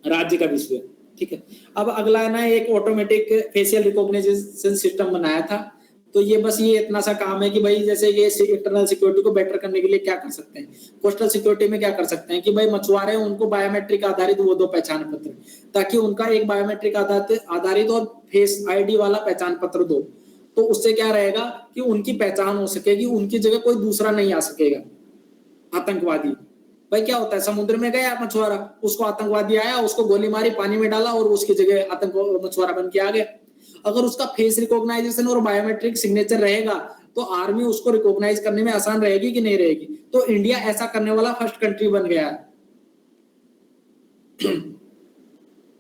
राज्य का विषय। ठीक है, अब अगला है ना, एक ऑटोमेटिक फेशियल रिकॉग्निशन सिस्टम बनाया था। तो ये बस ये इतना सा काम है कि भाई जैसे ये इंटरनल सिक्योरिटी को बेटर करने के लिए क्या कर सकते हैं, कोस्टल सिक्योरिटी में क्या कर सकते हैं कि भाई मछुआरे उनको बायोमेट्रिक आधारित वो 2 पहचान पत्र, ताकि उनका एक बायोमेट्रिक आधारित और फेस आईडी वाला पहचान पत्र दो। तो उससे क्या रहेगा कि उनकी पहचान हो सकेगी, उनकी जगह कोई दूसरा नहीं आ सकेगा। आतंकवादी भाई क्या होता है, समुद्र में गया मछुआरा, उसको आतंकवादी आया, उसको गोली मारी, पानी में डाला और उसकी जगह आतंक मछुआरा बन के आ गया। अगर उसका फेस रिकॉग्नाइजेशन और बायोमेट्रिक सिग्नेचर रहेगा तो आर्मी उसको रिकॉग्नाइज करने में आसान रहेगी कि नहीं रहेगी। तो इंडिया ऐसा करने वाला फर्स्ट कंट्री बन गया है।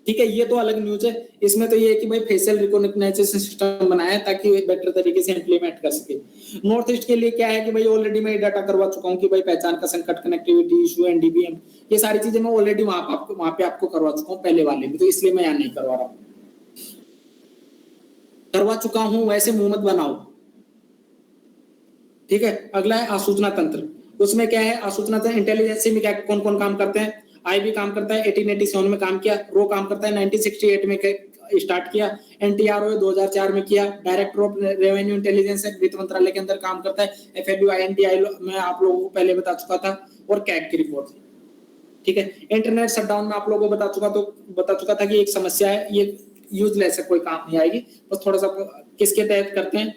ठीक है, ये तो अलग न्यूज है। इसमें तो ये है कि भाई फेशियल रिकॉग्नाइजेशन सिस्टम बनाया है ताकि बेटर तरीके से इंप्लीमेंट कर सके। नॉर्थ ईस्ट के लिए क्या है कि भाई ऑलरेडी मैं डाटा करवा चुका हूँ कि भाई पहचान का संकट, कनेक्टिविटी इशू, NDBM, ये सारी चीजें मैं ऑलरेडी वहां पे आपको करवा चुका हूँ पहले वाले में, तो इसलिए मैं यहाँ नहीं करवा रहा हूँ। करवा चुका हूं, वैसे मुंह मत बनाओ। ठीक है, अगला है आसूचना तंत्र। उसमें क्या है, आसूचना तंत्र इंटेलिजेंस में क्या कौन कौन काम करते हैं। IB काम करता है, 1887 में काम किया। RO काम करता है, 1968 में स्टार्ट किया। NTRO 2004 में किया। डायरेक्टर ऑफ रेवेन्यू इंटेलिजेंस है, वित्त मंत्रालय के अंदर काम करता है। FLU INTI मैं आप लोगों को पहले बता चुका था, और CAG की रिपोर्ट। ठीक है, इंटरनेट शटडाउन में आप लोगों को बता चुका था कि एक समस्या है, ये यूजलेस है, कोई काम नहीं आएगी। बस थोड़ा सा किसके तहत करते हैं,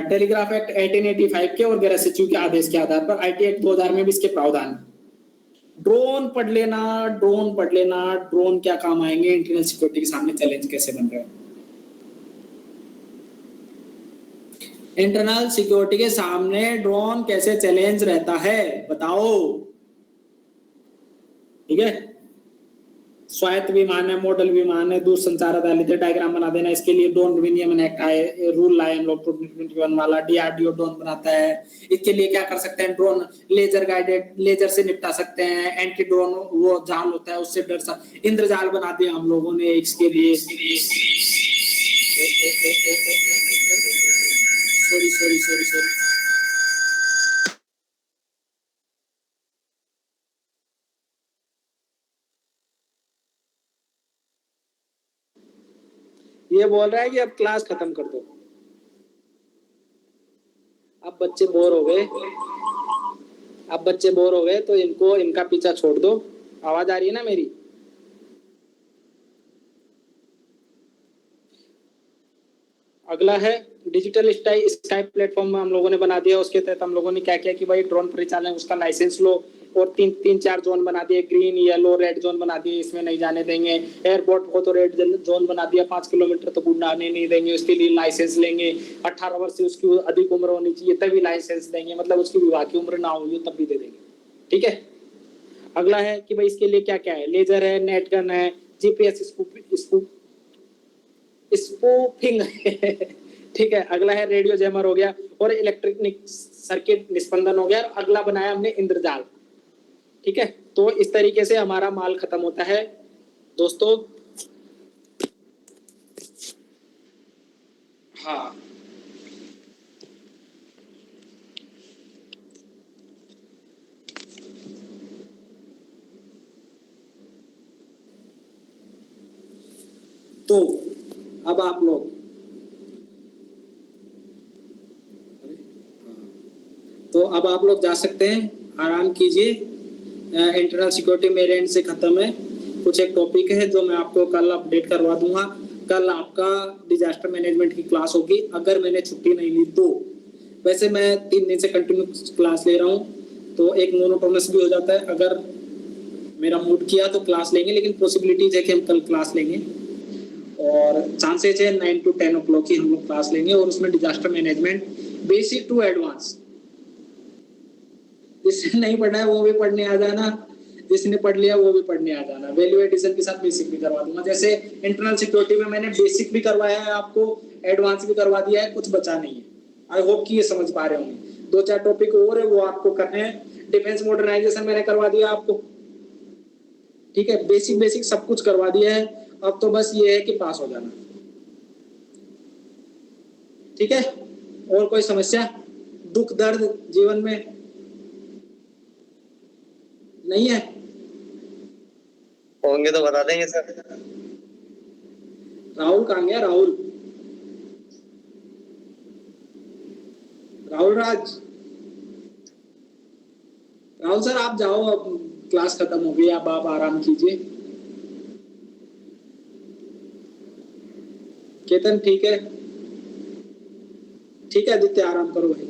टेलीग्राफ एक्ट 1885 के और गैर सचिव के आदेश के आधार पर। IT एक्ट 2000 में भी इसके प्रावधान। ड्रोन पढ़ लेना, ड्रोन क्या काम आएंगे, इंटरनल सिक्योरिटी के सामने चैलेंज कैसे बन रहे हैं। इंटरनल सिक्योरिटी के सामने ड्रोन कैसे चैलेंज रहता है, बताओ। ठीक है, स्वायत्त विमान है, मॉडल विमान है, दूरसंचार आधारित डायग्राम बना देना। इसके लिए ड्रोन विनियमन एक्ट आए, रूल लाए हम लोग 2021 वाला। DRDO ड्रोन बनाता है। इसके लिए क्या कर सकते हैं, ड्रोन लेजर गाइडेड, लेजर से निपटा सकते हैं। एंटी ड्रोन वो जाल होता है, उससे डर सा इंद्रजाल बना दिया हम लोगों ने इसके लिए। सॉरी ये बोल रहा है कि अब क्लास खत्म कर दो, अब बच्चे बोर हो गए, तो इनका पीछा छोड़ दो। आवाज आ रही है ना मेरी? अगला है डिजिटल स्काई प्लेटफॉर्म में हम लोगों ने बना दिया। उसके तहत हम लोगों ने क्या किया कि भाई ड्रोन परिचालन उसका लाइसेंस लो, और 3-4 जोन बना दिए, ग्रीन, येलो, रेड जोन बना दिए, इसमें नहीं जाने देंगे। एयरपोर्ट को तो रेड जोन बना दिया, 5 किलोमीटर तक उड़ाने नहीं देंगे, उसके लिए लाइसेंस लेंगे। 18 वर्ष से उसकी अधिक उम्र होनी चाहिए तभी लाइसेंस देंगे, मतलब उसकी विवाह की उम्र ना हुई तब भी दे देंगे। ठीक है, अगला है कि भाई इसके लिए क्या क्या है, लेजर है, नेट गन है, GPS स्पूफिंग ठीक है, अगला है रेडियो जैमर हो गया, और इलेक्ट्रिक सर्किट निस्पंदन हो गया। अगला बनाया हमने इंद्रजाल। ठीक है, तो इस तरीके से हमारा माल खत्म होता है दोस्तों। हाँ, तो अब आप लोग जा सकते हैं, आराम कीजिए। इंटरनल सिक्योरिटी मेरे एंड से खत्म है। कुछ एक टॉपिक है जो मैं आपको कल अपडेट करवा दूंगा। कल आपका डिजास्टर मैनेजमेंट की क्लास होगी, अगर मैंने छुट्टी नहीं ली तो। वैसे मैं 3 दिन से कंटिन्यू क्लास ले रहा हूँ, तो एक मोनोटोनस भी हो जाता है। अगर मेरा मूड किया तो क्लास लेंगे, लेकिन पॉसिबिलिटीज है कि हम कल क्लास लेंगे, और चांसेस है 9 to 10 o'clock की हम लोग क्लास लेंगे। और उसमें disaster management basic to advance, जिसने नहीं पढ़ा है वो भी पढ़ने आ जाना, जिसने पढ़ लिया वो भी पढ़ने आ जाना। वैल्यू एडिशन के साथ बेसिक भी करवा दूंगा। जैसे इंटरनल सिक्योरिटी में मैंने बेसिक भी करवाया है आपको, एडवांस भी करवा दिया है, कुछ बचा नहीं है। आई होप कि ये समझ पा रहे होंगे। 2-4 टॉपिक और है वो आपको करने हैं। डिफेंस मॉडर्नाइजेशन मैंने करवा दिया आपको, ठीक है, बेसिक सब कुछ करवा दिया है। अब तो बस ये है कि पास हो जाना, ठीक है। और कोई समस्या, दुख दर्द जीवन में नहीं है? होंगे तो बता देंगे सर। राहुल कहाँ गया? राहुल राज, राहुल सर आप जाओ, अब क्लास खत्म हो गई, अब आप आराम कीजिए। केतन ठीक है, ठीक है आदित्य आराम करो भाई।